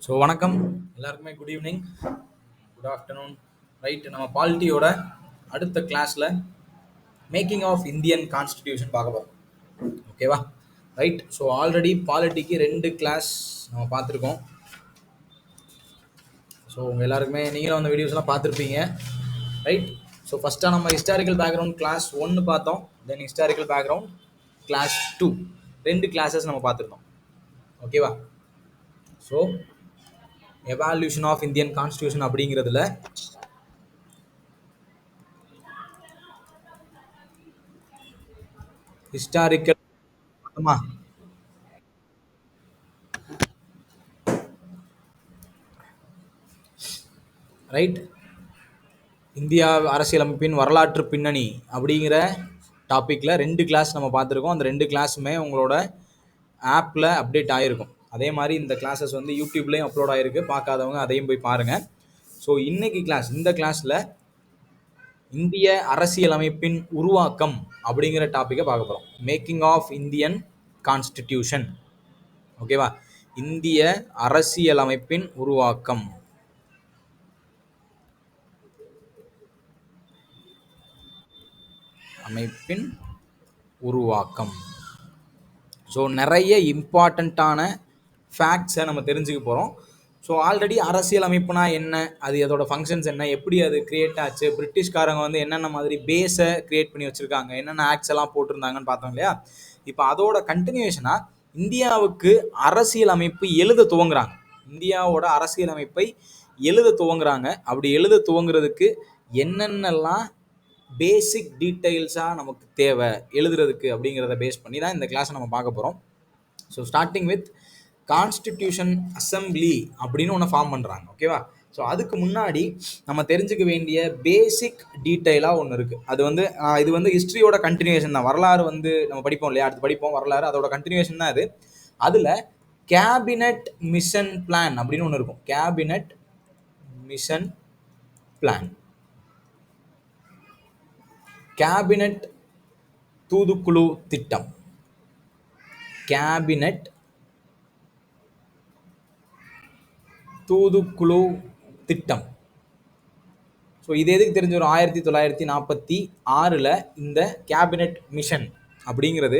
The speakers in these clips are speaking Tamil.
ஸோ வணக்கம் எல்லாருக்குமே good evening, good afternoon. Right, நம்ம பாலிட்டியோட அடுத்த கிளாஸில் மேக்கிங் ஆஃப் இந்தியன் கான்ஸ்டிடியூஷன் பார்க்க போகிறோம். ஓகேவா? ரைட். ஸோ ஆல்ரெடி பாலிட்டிக்கு 2 கிளாஸ் நம்ம பார்த்துருக்கோம். ஸோ உங்கள் எல்லாருக்குமே நீங்களும் அந்த வீடியோஸ்லாம் பார்த்துருப்பீங்க. ரைட். ஸோ ஃபஸ்ட்டாக நம்ம ஹிஸ்டாரிக்கல் பேக்ரவுண்ட் கிளாஸ் 1 பார்த்தோம், then historical background class 2, 2 classes நம்ம பார்த்துருந்தோம். ஓகேவா? So evolution of Indian constitution அப்படிங்கிறதுல ஹிஸ்டாரிக்கல் ரைட், இந்தியா அரசியலமைப்பின் வரலாற்று பின்னணி அப்படிங்கிற டாப்பிக்கில் 2 கிளாஸ் நம்ம பார்த்துருக்கோம். அந்த 2 கிளாஸுமே உங்களோட ஆப்பில் அப்டேட் ஆகிருக்கும். அதே மாதிரி இந்த கிளாஸஸ் வந்து யூடியூப்லேயும் அப்லோட் ஆகிருக்கு, பார்க்காதவங்க அதையும் போய் பாருங்கள். ஸோ இன்னைக்கு கிளாஸ், இந்த கிளாஸில் இந்திய அரசியலமைப்பின் உருவாக்கம் அப்படிங்கிற டாப்பிக்கை பார்க்க போகிறோம். Making of Indian constitution. ஓகேவா? இந்திய அரசியலமைப்பின் உருவாக்கம். அமைப்பின் உருவாக்கம். ஸோ நிறைய இம்பார்ட்டண்ட்டான ஃபேக்ட்ஸை நம்ம தெரிஞ்சுக்க போகிறோம். ஸோ ஆல்ரெடி அரசியல் அமைப்புனா என்ன, அது அதோட ஃபங்க்ஷன்ஸ் என்ன, எப்படி அது கிரியேட் ஆச்சு, பிரிட்டிஷ்காரங்க வந்து என்னென்ன மாதிரி பேஸை கிரியேட் பண்ணி வச்சுருக்காங்க, என்னென்ன ஆக்ட்ஸ் எல்லாம் போட்டிருந்தாங்கன்னு பார்த்தோம் இல்லையா? இப்போ அதோட கண்டினியூஷனாக இந்தியாவுக்கு அரசியல் அமைப்பு எழுத துவங்குறாங்க. இந்தியாவோட அரசியல் அமைப்பை எழுத துவங்குறாங்க. அப்படி எழுத துவங்குறதுக்கு என்னென்னலாம் பேசிக் டீட்டெயில்ஸாக நமக்கு தேவை எழுதுறதுக்கு அப்படிங்கிறத பேஸ் பண்ணி தான் இந்த கிளாஸை நம்ம பார்க்க போகிறோம். So starting with constitution assembly அப்படின்னு ஒன்று ஃபார்ம் பண்ணுறாங்க. ஓகேவா? ஸோ அதுக்கு முன்னாடி நம்ம தெரிஞ்சுக்க வேண்டிய பேசிக் டீட்டெயிலாக ஒன்று இருக்குது. அது வந்து இது வந்து ஹிஸ்ட்ரியோட கண்டினியூஷன் தான். வரலாறு வந்து நம்ம படிப்போம் இல்லையா, அடுத்து படிப்போம் வரலாறு, அதோட கண்டினியூஷன் தான் அது. அதில் கேபினட் மிஷன் பிளான் அப்படின்னு ஒன்று இருக்கும். கேபினட் மிஷன் பிளான், கேபினட் தூதுக்குழு திட்டம், கேபினட் தூதுக்குழு திட்டம். ஸோ இது எதுக்கு தெரிஞ்ச ஒரு 1946 இந்த கேபினட் மிஷன் அப்படிங்கிறது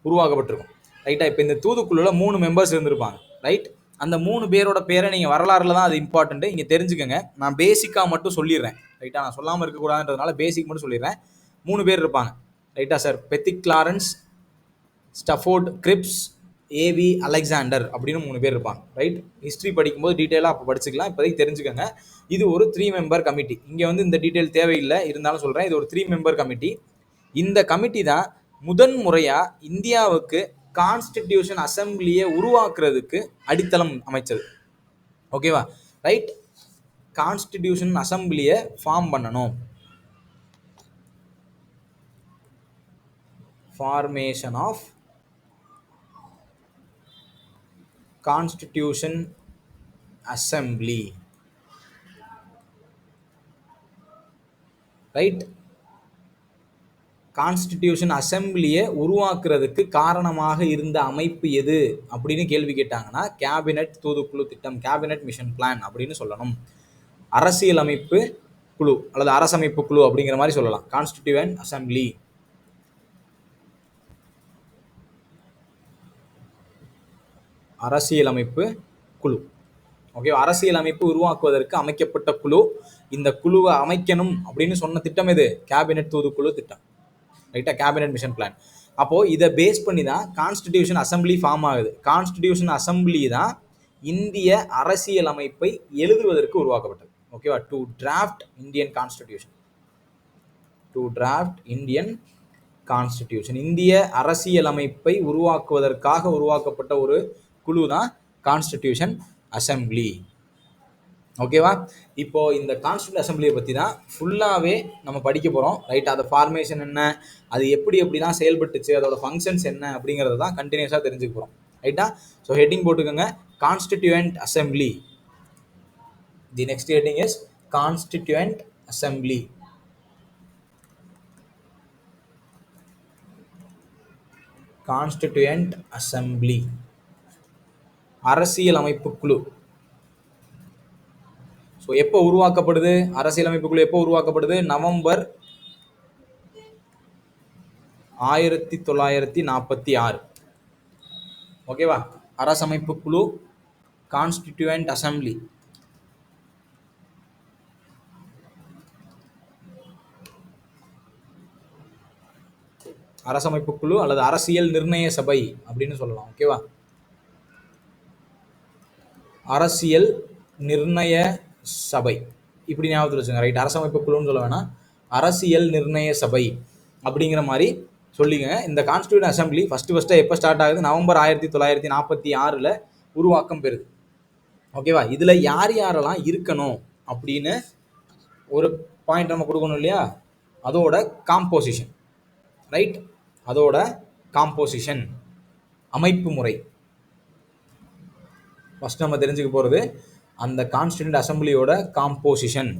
உருவாக்கப்பட்டிருக்கும். ரைட்டா? இப்போ இந்த தூதுக்குழுவில் 3 மெம்பர்ஸ் இருந்திருப்பாங்க. ரைட்? அந்த 3 பேரோட பேரை நீங்கள் வரலாறுல தான் அது இம்பார்ட்டன்ட்டு, இங்கே தெரிஞ்சுக்கோங்க. நான் பேசிக்காக மட்டும் சொல்லிடுறேன். ரைட்டா? நான் சொல்லாமல் இருக்கக்கூடாதுன்றதுனால பேசிக் மட்டும் சொல்லிடுறேன். 3 பேர் இருப்பாங்க. ரைட்டா sir? Pethick Clarence, ஸ்டஃபோர்ட் grips, AV Alexander அப்படின்னு 3 பேர் இருப்பாங்க. ரைட்? ஹிஸ்ட்ரி படிக்கும்போது டீட்டெயிலாக அப்போ படிச்சுக்கலாம். இப்போதைக்கு தெரிஞ்சுக்கோங்க. இது ஒரு 3 மெம்பர் கமிட்டி. இங்கே வந்து இந்த டீட்டெயில் தேவையில்லை, இருந்தாலும் சொல்கிறேன். இது ஒரு 3 மெம்பர் கமிட்டி. இந்த கமிட்டி தான் முதன் முறையாக இந்தியாவுக்கு கான்ஸ்டிடியூஷன் அசம்பிளியை உருவாக்குறதுக்கு அடித்தளம் அமைச்சது. ஓகேவா? ரைட்? கான்ஸ்டிடியூஷன் அசம்பிளியை ஃபார்ம் பண்ணணும். Formation of constitution assembly. Right? Constitution அசம்பிளியை உருவாக்குறதுக்கு காரணமாக இருந்த அமைப்பு எது அப்படின்னு கேள்வி கேட்டாங்கன்னா கேபினட் தூதுக்குழு திட்டம், கேபினட் மிஷன் பிளான் அப்படின்னு சொல்லணும். அரசியல் அமைப்பு குழு அல்லது அரசமைப்பு குழு அப்படிங்கிற மாதிரி சொல்லலாம். கான்ஸ்டிடியூவன்ட் அசம்பிளி, அரசியலமைப்பு குழு. ஓகே, அரசியலமைப்பு உருவாக்குவதற்கு அமைக்கப்பட்ட குழு. இந்த குழுவை அமைக்கணும் அப்படின்னு சொன்ன திட்டம் எது? கேபினட் தூதுக்குழு திட்டம். ரைட்டா? Cabinet mission plan. அப்போது இதை பேஸ் பண்ணி தான் கான்ஸ்டிடியூஷன் அசம்பிளி ஃபார்ம் ஆகுது. கான்ஸ்டிடியூஷன் அசம்பிளி தான் இந்திய அரசியல் அமைப்பை எழுதுவதற்கு உருவாக்கப்பட்டது. ஓகேவா? To draft Indian constitution. To draft Indian constitution. இந்திய அரசியலமைப்பை உருவாக்குவதற்காக உருவாக்கப்பட்ட ஒரு குழு தான் கான்ஸ்டிடியூஷன் அசம்பிளி. ஓகேவா? இப்போ இந்த கான்ஸ்டிடியூஷன் அசம்பிளியை பற்றி தான் ஃபுல்லாகவே நம்ம படிக்க போகிறோம். ரைட்? அது ஃபார்மேஷன் என்ன, அது எப்படிலாம் செயல்பட்டுச்சு, அதோட ஃபங்க்ஷன்ஸ் என்ன அப்படிங்கிறத தான் கண்டினியூஸாக தெரிஞ்சுக்க போகிறோம். ரைட்டா? ஸோ ஹெட்டிங் போட்டுக்கோங்க, constituent assembly. The next heading is constituent assembly. Constituent assembly, அரசியல் அமைப்பு குழு. எப்போ உருவாக்கப்படுது அரசியலமைப்பு குழு? எப்போ உருவாக்கப்படுது? நவம்பர் 1946. ஓகேவா? அரசமைப்பு குழு, கான்ஸ்டிடியூயன்ட் அசம்பிளி. அரசமைப்பு குழு அல்லது அரசியல் நிர்ணய சபை அப்படின்னு சொல்லலாம். ஓகேவா? அரசியல் நிர்ணய சபை இப்படி ஞாபகத்தில் வச்சுங்க. ரைட், அரசமைப்பு குழுன்னு சொல்ல வேணாம், அரசியல் நிர்ணய சபை அப்படிங்கிற மாதிரி சொல்லிங்க. இந்த கான்ஸ்டிடியூண்ட் அசம்பிளி ஃபஸ்ட்டு எப்போ ஸ்டார்ட் ஆகுது? நவம்பர் 1946 உருவாக்கம் பெறுது. ஓகேவா? இதில் யார் யாரெல்லாம் இருக்கணும் அப்படின்னு ஒரு பாயிண்ட் நம்ம கொடுக்கணும் இல்லையா? அதோட காம்போசிஷன். ரைட், அதோட காம்போசிஷன், அமைப்பு முறை. ஃபஸ்ட் நம்ம தெரிஞ்சுக்க போகிறது அந்த கான்ஸ்டிடியூண்ட் அசம்பிளியோட காம்போசிஷன்.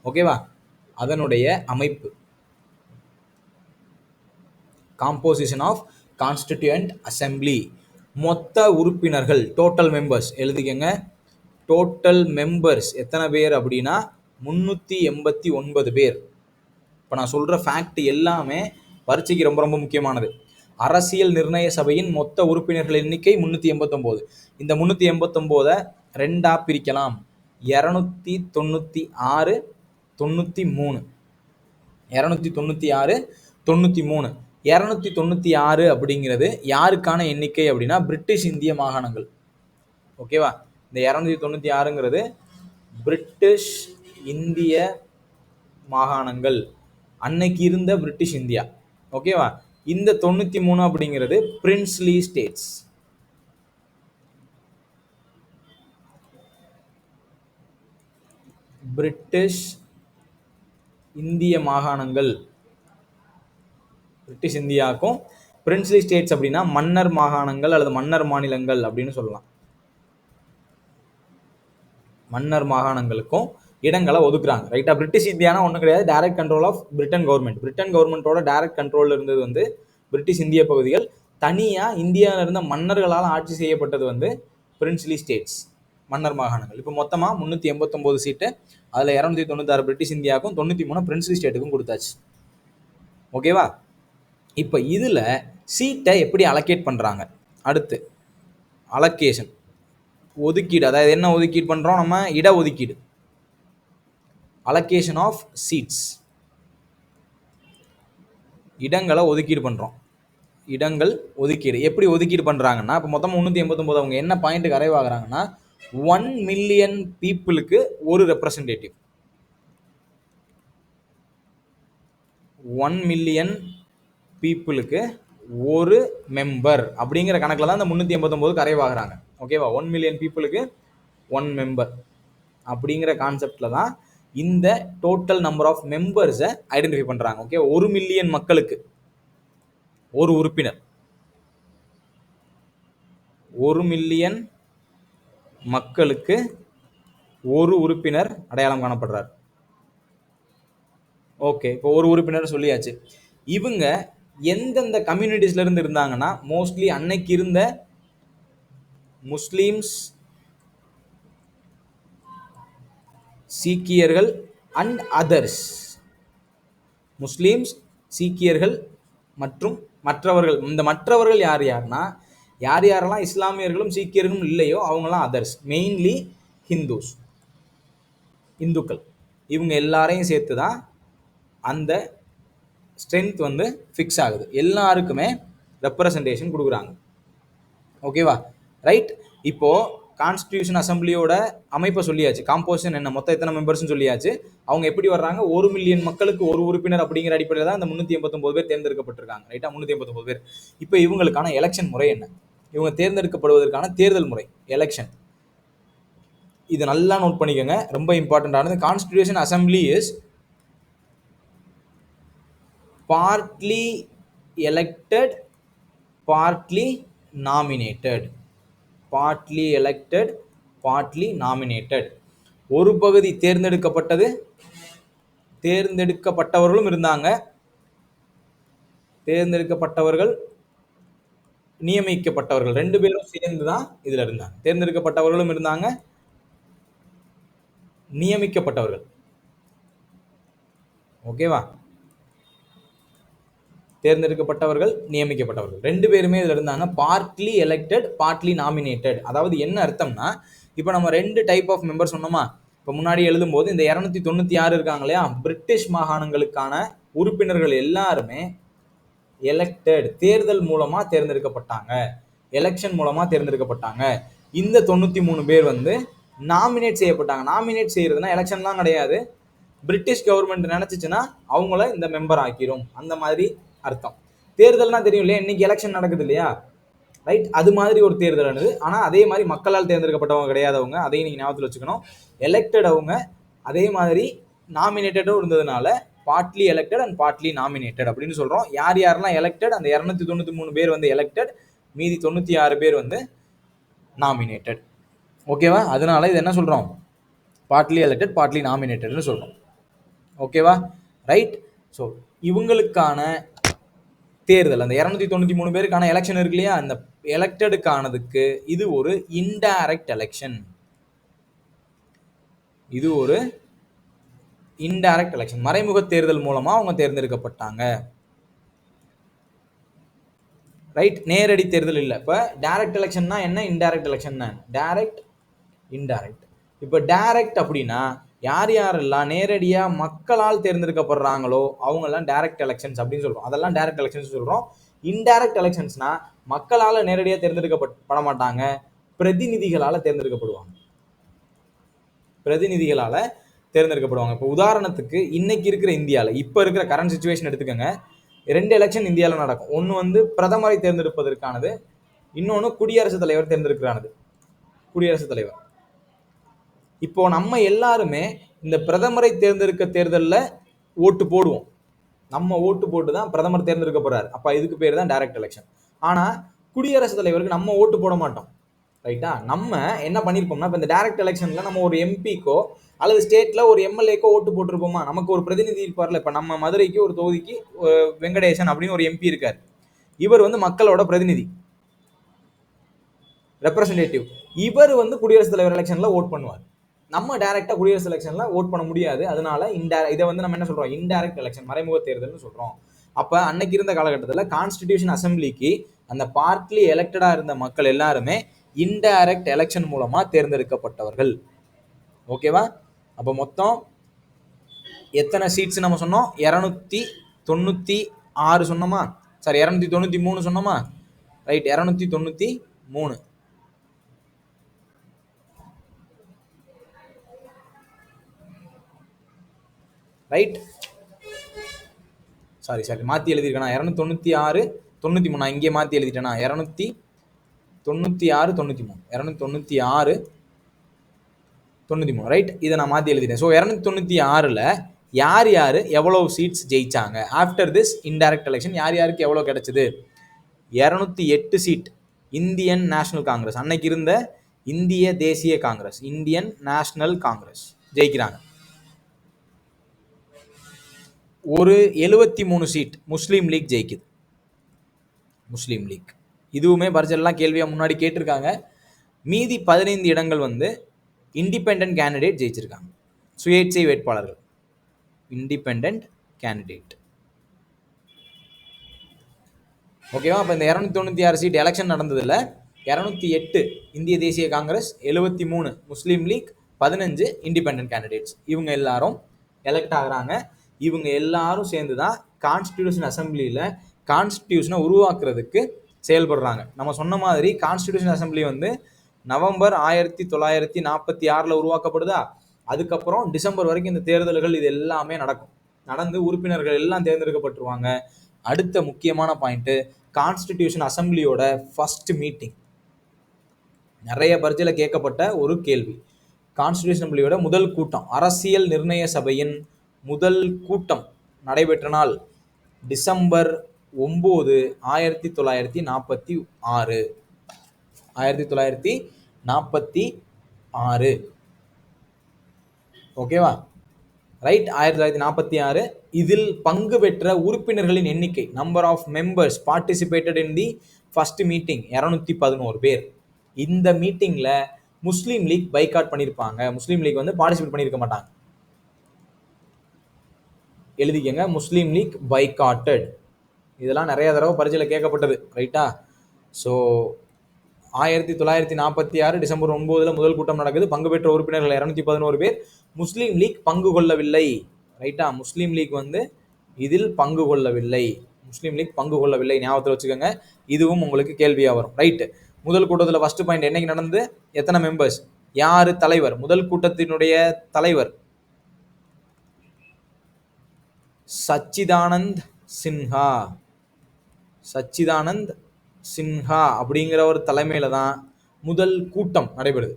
ஓகேவா? அதனுடைய அமைப்பு. Composition of constituent assembly. மொத்த உறுப்பினர்கள், டோட்டல் மெம்பர்ஸ் எழுதிக்கங்க. டோட்டல் மெம்பர்ஸ் எத்தனை பேர் அப்படின்னா 389 பேர். இப்போ நான் சொல்கிற ஃபேக்ட் எல்லாமே பரீட்சைக்கு ரொம்ப ரொம்ப முக்கியமானது. அரசியல் நிர்ணய சபையின் மொத்த உறுப்பினர்கள் எண்ணிக்கை 389. இந்த 389 ரெண்டாக பிரிக்கலாம். 296, 93. 296, 93. 296 அப்படிங்கிறது யாருக்கான எண்ணிக்கை அப்படின்னா பிரிட்டிஷ் இந்திய மாகாணங்கள். ஓகேவா? இந்த 296ங்கிறது பிரிட்டிஷ் இந்திய மாகாணங்கள், அன்னைக்கு இருந்த பிரிட்டிஷ் இந்தியா. ஓகேவா? இந்த 93 அப்படிங்கிறது பிரின்ஸ்லி ஸ்டேட்ஸ். பிரிட்டிஷ் இந்திய மாகாணங்கள். பிரிட்டிஷ் இந்தியாவுக்கும் பிரின்ஸ்லி ஸ்டேட்ஸ் அப்படின்னா மன்னர் மாகாணங்கள் அல்லது மன்னர் மாநிலங்கள் அப்படின்னு சொல்லலாம். மன்னர் மாகாணங்களுக்கும் இடங்களை ஒதுக்குறாங்க. ரைட்டா? பிரிட்டிஷ் இந்தியானா ஒன்றும் கிடையாது, direct control of Britain government. Britain கவர்மெண்ட்டோட டைரக்ட் கண்ட்ரோல் இருந்தது வந்து பிரிட்டிஷ் இந்திய பகுதிகள். தனியாக இந்தியாவில் இருந்த மன்னர்களால் ஆட்சி செய்யப்பட்டது வந்து பிரின்ஸ்லி ஸ்டேட்ஸ், மன்னர் மாகாணங்கள். இப்போ மொத்தமாக 389 சீட்டு. அதில் 296 பிரிட்டிஷ் இந்தியாவுக்கும் 93 பிரின்ஸ்லி ஸ்டேட்டுக்கும் கொடுத்தாச்சு. ஓகேவா? இப்போ இதில் சீட்டை எப்படி அலோகேட் பண்ணுறாங்க? அடுத்து அலோகேஷன், ஒதுக்கீடு. அதாவது என்ன ஒதுக்கீடு பண்ணுறோம் நம்ம? இட ஒதுக்கீடு. அலோகேஷன் ஆஃப் சீட்ஸ், இடங்களை ஒதுக்கீடு பண்ணுறோம். இடங்கள் ஒதுக்கீடு எப்படி ஒதுக்கீடு பண்ணுறாங்கன்னா, இப்போ மொத்தம் 389 அவங்க என்ன பாயிண்ட்டுக்கு அரைவாகிறாங்கன்னா 1 மில்லியன் பீப்புளுக்கு ஒரு ரெப்ரசன்டேட்டிவ். 1 மில்லியன் பீப்புளுக்கு ஒரு மெம்பர் அப்படிங்கிற கணக்கில் தான் இந்த 389 அரைவாகிறாங்க. ஓகேவா? 1 மில்லியன் பீப்புளுக்கு 1 மெம்பர் அப்படிங்கிற கான்செப்டில் தான் இந்த டோட்டல் நம்பர் ஆஃப் மெம்பர்ஸை ஐடென்டிஃபை பண்ணுறாங்க. ஓகே, 1 மில்லியன் மக்களுக்கு ஒரு உறுப்பினர். 1 மில்லியன் மக்களுக்கு ஒரு உறுப்பினர் அடையாளம் காணப்படுறார். ஓகே, இப்போ ஒரு உறுப்பினர் சொல்லியாச்சு. இவங்க எந்தெந்த கம்யூனிட்டிஸ்ல இருந்து இருந்தாங்கன்னா மோஸ்ட்லி அன்னைக்கு இருந்த முஸ்லீம்ஸ், சீக்கியர்கள் அண்ட் அதர்ஸ். முஸ்லீம்ஸ், சீக்கியர்கள் மற்றும் மற்றவர்கள். இந்த மற்றவர்கள் யார் யாருன்னா, யார் யாரெல்லாம் இஸ்லாமியர்களும் சீக்கியர்களும் இல்லையோ அவங்களாம் அதர்ஸ். மெயின்லி ஹிந்துஸ், இந்துக்கள். இவங்க எல்லாரையும் சேர்த்து தான் அந்த ஸ்ட்ரென்த் வந்து ஃபிக்ஸ் ஆகுது. எல்லாருக்குமே ரெப்ரசன்டேஷன் கொடுக்குறாங்க. ஓகேவா? ரைட். இப்போது கான்ஸ்டிடியூஷன் அசம்பிளியோட அமைப்பை சொல்லியாச்சு. காம்போசிஷன் என்ன, மொத்தம் எத்தனை மெம்பர்ஸ்னு சொல்லியாச்சு. அவங்க எப்படி வர்றாங்க? 1 மில்லியன் மக்களுக்கு ஒரு உறுப்பினர் அப்படிங்கிற அடிப்படையில் தான் இந்த 389 பேர் தேர்ந்தெடுக்கப்பட்டிருக்காங்க. ரைட்டா? 389 பேர். இப்போ இவங்களுக்கான எலெக்ஷன் முறை என்ன? இவங்க தேர்ந்தெடுக்கப்படுவதற்கான தேர்தல் முறை எலெக்ஷன். இது நல்லா நோட் பண்ணிக்கோங்க, ரொம்ப இம்பார்ட்டன்டானது. Constitution assembly is partly elected, partly nominated. Partly elected, partly nominated. ஒரு பகுதி தேர்ந்தெடுக்கப்பட்டது, தேர்ந்தெடுக்கப்பட்டவர்களும் இருந்தாங்க, தேர்ந்தெடுக்கப்பட்டவர்கள் நியமிக்கப்பட்டவர்கள், 2 பேரும் சேர்ந்து தான் இதில் இருந்தாங்க. தேர்ந்தெடுக்கப்பட்டவர்களும் இருந்தாங்க, நியமிக்கப்பட்டவர்கள். ஓகேவா? தேர்ந்தெடுக்கப்பட்டவர்கள், நியமிக்கப்பட்டவர்கள் 2 பேருமே இதுல இருந்தாங்க. Partly elected, partly nominated. அதாவது என்ன அர்த்தம்னா, இப்போ நம்ம 2 டைப் ஆஃப் மெம்பர் சொன்னோமா? இப்போ முன்னாடி எழுதும்போது இந்த 296 இருக்காங்க இல்லையா, பிரிட்டிஷ் மாகாணங்களுக்கான உறுப்பினர்கள் எல்லாருமே எலெக்டட், தேர்தல் மூலமா தேர்ந்தெடுக்கப்பட்டாங்க, எலெக்ஷன் மூலமா தேர்ந்தெடுக்கப்பட்டாங்க. இந்த 93 பேர் வந்து நாமினேட் செய்யப்பட்டாங்க. நாமினேட் செய்யறதுனா எலெக்ஷன்லாம் கிடையாது. பிரிட்டிஷ் கவர்மெண்ட் நினைச்சிச்சுன்னா அவங்கள இந்த மெம்பர் ஆக்கிரும், அந்த மாதிரி அர்த்தம். தேர்தல்னா தெரியும் இல்லையா, இன்னைக்கு எலெக்ஷன் நடக்குது இல்லையா, ரைட்? அது மாதிரி ஒரு தேர்தல் ஆனது. ஆனா அதே மாதிரி மக்களால் தேர்ந்தெடுக்கப்பட்டவங்க கிடையாதவங்க, அதையும் நீங்க ஞாபகத்தில் வச்சுக்கணும். எலெக்டட் அவங்க, அதே மாதிரி நாமினேட்டடும் இருந்ததுனால partly elected and partly nominated அப்படின்னு சொல்றோம். யார் யாரெல்லாம் எலெக்டட், அந்த 293 பேர் வந்து எலெக்டட், மீதி 96 பேர் வந்து நாமினேட்டட். ஓகேவா? அதனால இது என்ன சொல்றோம், பார்ட்லி எலெக்டட் பார்ட்லி நாமினேட்டட்னு சொல்றோம். ஓகேவா? ரைட். ஸோ இவங்களுக்கான தேர்தல், அந்த 293 பேருக்கான எலெக்ஷன் இருக்கு இல்லையா, அந்த எலெக்டடுக்கானதுக்கு இது ஒரு இன்டைரக்ட் எலெக்ஷன். இது ஒரு இன்டைரக்ட் எலெக்ஷன், மறைமுக தேர்தல் மூலமா அவங்க தேர்ந்தெடுக்கப்பட்டாங்க. ரைட்? நேரடி தேர்தல் இல்லை. இப்போ டைரக்ட் எலெக்ஷன்னா என்ன, இன்டைரக்ட் எலெக்ஷன் டைரக்ட், இன்டைரக்ட். இப்போ டைரக்ட் அப்படின்னா யார் யாரெல்லாம் நேரடியாக மக்களால் தேர்ந்தெடுக்கப்படுறாங்களோ அவங்கெல்லாம் டைரக்ட் எலெக்ஷன்ஸ் அப்படின்னு சொல்கிறோம். அதெல்லாம் டைரக்ட் எலெக்ஷன்ஸ் சொல்கிறோம். இன்டைரக்ட் எலெக்ஷன்ஸ்னா மக்களால் நேரடியாக தேர்ந்தெடுக்கப்பட மாட்டாங்க, பிரதிநிதிகளால் தேர்ந்தெடுக்கப்படுவாங்க. பிரதிநிதிகளால் தேர்ந்தெடுக்கப்படுவாங்க. இப்போ உதாரணத்துக்கு இன்னைக்கு இருக்கிற இந்தியாவில் இப்போ இருக்கிற கரண்ட் சுச்சுவேஷன் எடுத்துக்கோங்க. 2 எலெக்ஷன் இந்தியாவில் நடக்கும். ஒன்று வந்து பிரதமரை தேர்ந்தெடுப்பதற்கானது, இன்னொன்று குடியரசுத் தலைவர் தேர்ந்தெடுக்கிறானது. குடியரசுத் தலைவர். இப்போ நம்ம எல்லாருமே இந்த பிரதமரை தேர்ந்தெடுக்க தேர்தலில் ஓட்டு போடுவோம். நம்ம ஓட்டு போட்டு தான் பிரதமர் தேர்ந்தெடுக்க போறாரு. அப்ப இதுக்கு பேர் தான் டைரக்ட் எலெக்ஷன். ஆனா குடியரசுத் தலைவருக்கு நம்ம ஓட்டு போட மாட்டோம். ரைட்டா? நம்ம என்ன பண்ணிருப்போம்னா, இப்போ இந்த டைரக்ட் எலெக்ஷன்ல நம்ம ஒரு எம்பிக்கோ அல்லது ஸ்டேட்ல ஒரு எம்எல்ஏக்கோ ஓட்டு போட்டிருப்போமா, நமக்கு ஒரு பிரதிநிதி இருப்பார்ல. இப்ப நம்ம மதுரைக்கு ஒரு தொகுதிக்கு வெங்கடேசன் அப்படின்னு ஒரு எம்பி இருக்காரு. இவர் வந்து மக்களோட பிரதிநிதி, ரெப்ரசன்டேட்டிவ். இவர் வந்து குடியரசுத் தலைவர் எலெக்ஷன்ல ஓட் பண்ணுவார். நம்ம டைரக்டா குடியரசு எலெக்ஷன்ல ஓட் பண்ண முடியாது. அதனால இதை வந்து நம்ம என்ன சொல்றோம், இன்டைரக்ட் எலெக்ஷன், மறைமுக தேர்தல்னு சொல்றோம். அப்ப அன்னைக்கு இருந்த காலகட்டத்தில் கான்ஸ்டிடியூஷன் அசம்பிளிக்கு அந்த பார்ட்லி எலெக்டடா இருந்த மக்கள் எல்லாருமே இன்டைரக்ட் எலெக்ஷன் மூலமா தேர்ந்தெடுக்கப்பட்டவர்கள். ஓகேவா? அப்ப மொத்தம் எத்தனை சீட்ஸ் நம்ம சொன்னோம், 296 சொன்னோமா, சாரி 293 சொன்னோமா, ரைட்? 293. ரைட்? சாரி மாத்தி எழுதிருக்கேனா, 296 93, நான் இங்கே மாத்தி எழுதிட்டேனா, 296 93, 296 93, ரைட்? இதை நான் மாத்தி எழுதிட்டேன். ஸோ 296ல் யார் யார் எவ்வளவு சீட்ஸ் ஜெயிச்சாங்க ஆஃப்டர் திஸ் இன்டைரக்ட் எலெக்ஷன், யார் யாருக்கு எவ்வளோ கிடைச்சது? 208 சீட் இந்தியன் நேஷனல் காங்கிரஸ், அன்னைக்கு இருந்த இந்திய தேசிய காங்கிரஸ், இந்தியன் நேஷனல் காங்கிரஸ் ஜெயிக்கிறாங்க. ஒரு 73 சீட் முஸ்லீம் லீக் ஜெயிக்குது. முஸ்லீம் லீக் இதுவுமே பரிசெல்லாம் கேள்வியாக முன்னாடி கேட்டிருக்காங்க. மீதி 15 இடங்கள் வந்து இண்டிபெண்டன்ட் கேண்டிடேட் ஜெயிச்சிருக்காங்க, சுயேட்சை வேட்பாளர்கள், இண்டிபெண்டன்ட் கேண்டிடேட். ஓகேவா? அப்போ இந்த 296 சீட் எலெக்ஷன் நடந்ததில் 208 இந்திய தேசிய காங்கிரஸ், 73 முஸ்லீம் லீக், 15 இண்டிபெண்டன்ட் கேண்டிடேட்ஸ். இவங்க எல்லாரும் எலெக்ட் ஆகுறாங்க. இவங்க எல்லாரும் சேர்ந்து தான் கான்ஸ்டிடியூஷன் அசம்பிளியில் கான்ஸ்டிடியூஷனை உருவாக்குறதுக்கு செயல்படுறாங்க. நம்ம சொன்ன மாதிரி கான்ஸ்டிடியூஷன் அசம்பிளி வந்து நவம்பர் 1946 உருவாக்கப்படுதா, அதுக்கப்புறம் டிசம்பர் வரைக்கும் இந்த தேர்தல்கள் இது எல்லாமே நடந்து உறுப்பினர்கள் எல்லாம் தேர்ந்தெடுக்கப்பட்டுருவாங்க. அடுத்த முக்கியமான பாயிண்ட்டு, கான்ஸ்டிடியூஷன் அசம்பிளியோட ஃபர்ஸ்ட் மீட்டிங். நிறைய பரீட்சையில் கேட்கப்பட்ட ஒரு கேள்வி. கான்ஸ்டிடியூஷன் அசம்பிளியோட முதல் கூட்டம், அரசியல் நிர்ணய சபையின் முதல் கூட்டம் நடைபெற்ற நாள் டிசம்பர் 9, 1946. 1946. ஓகேவா? ரைட்? 1946. இதில் பங்கு பெற்ற உறுப்பினர்களின் எண்ணிக்கை, number of members participated in the first meeting, 211 பேர். இந்த மீட்டிங்ல முஸ்லீம் லீக் பைகாட் பண்ணியிருப்பாங்க. முஸ்லீம் லீக் வந்து பார்ட்டிசிபேட் பண்ணியிருக்க மாட்டாங்க. எழுதிக்கங்க, முஸ்லீம் லீக் பைகாட்டட். இதெல்லாம் நிறைய தடவை பரீட்சையில் கேட்கப்பட்டது, ரைட்டா? ஸோ 1946 டிசம்பர் 9 முதல் கூட்டம் நடக்குது. பங்கு பெற்ற உறுப்பினர்கள் 211 பேர். முஸ்லீம் லீக் பங்கு கொள்ளவில்லை, ரைட்டா? முஸ்லீம் லீக் வந்து இதில் பங்கு கொள்ளவில்லை. முஸ்லீம் லீக் பங்கு கொள்ளவில்லை, ஞாபகத்தில் வச்சுக்கோங்க. இதுவும் உங்களுக்கு கேள்வியாக வரும், ரைட்டு? முதல் கூட்டத்தில் ஃபர்ஸ்ட் பாயிண்ட் என்னைக்கு நடந்து, எத்தனை மெம்பர்ஸ், யாரு தலைவர்? முதல் கூட்டத்தினுடைய தலைவர் சச்சிதானந்த் சின்ஹா. சச்சிதானந்த் சின்ஹா அப்படிங்கிற ஒரு தலைமையில தான் முதல் கூட்டம் நடைபெறுது.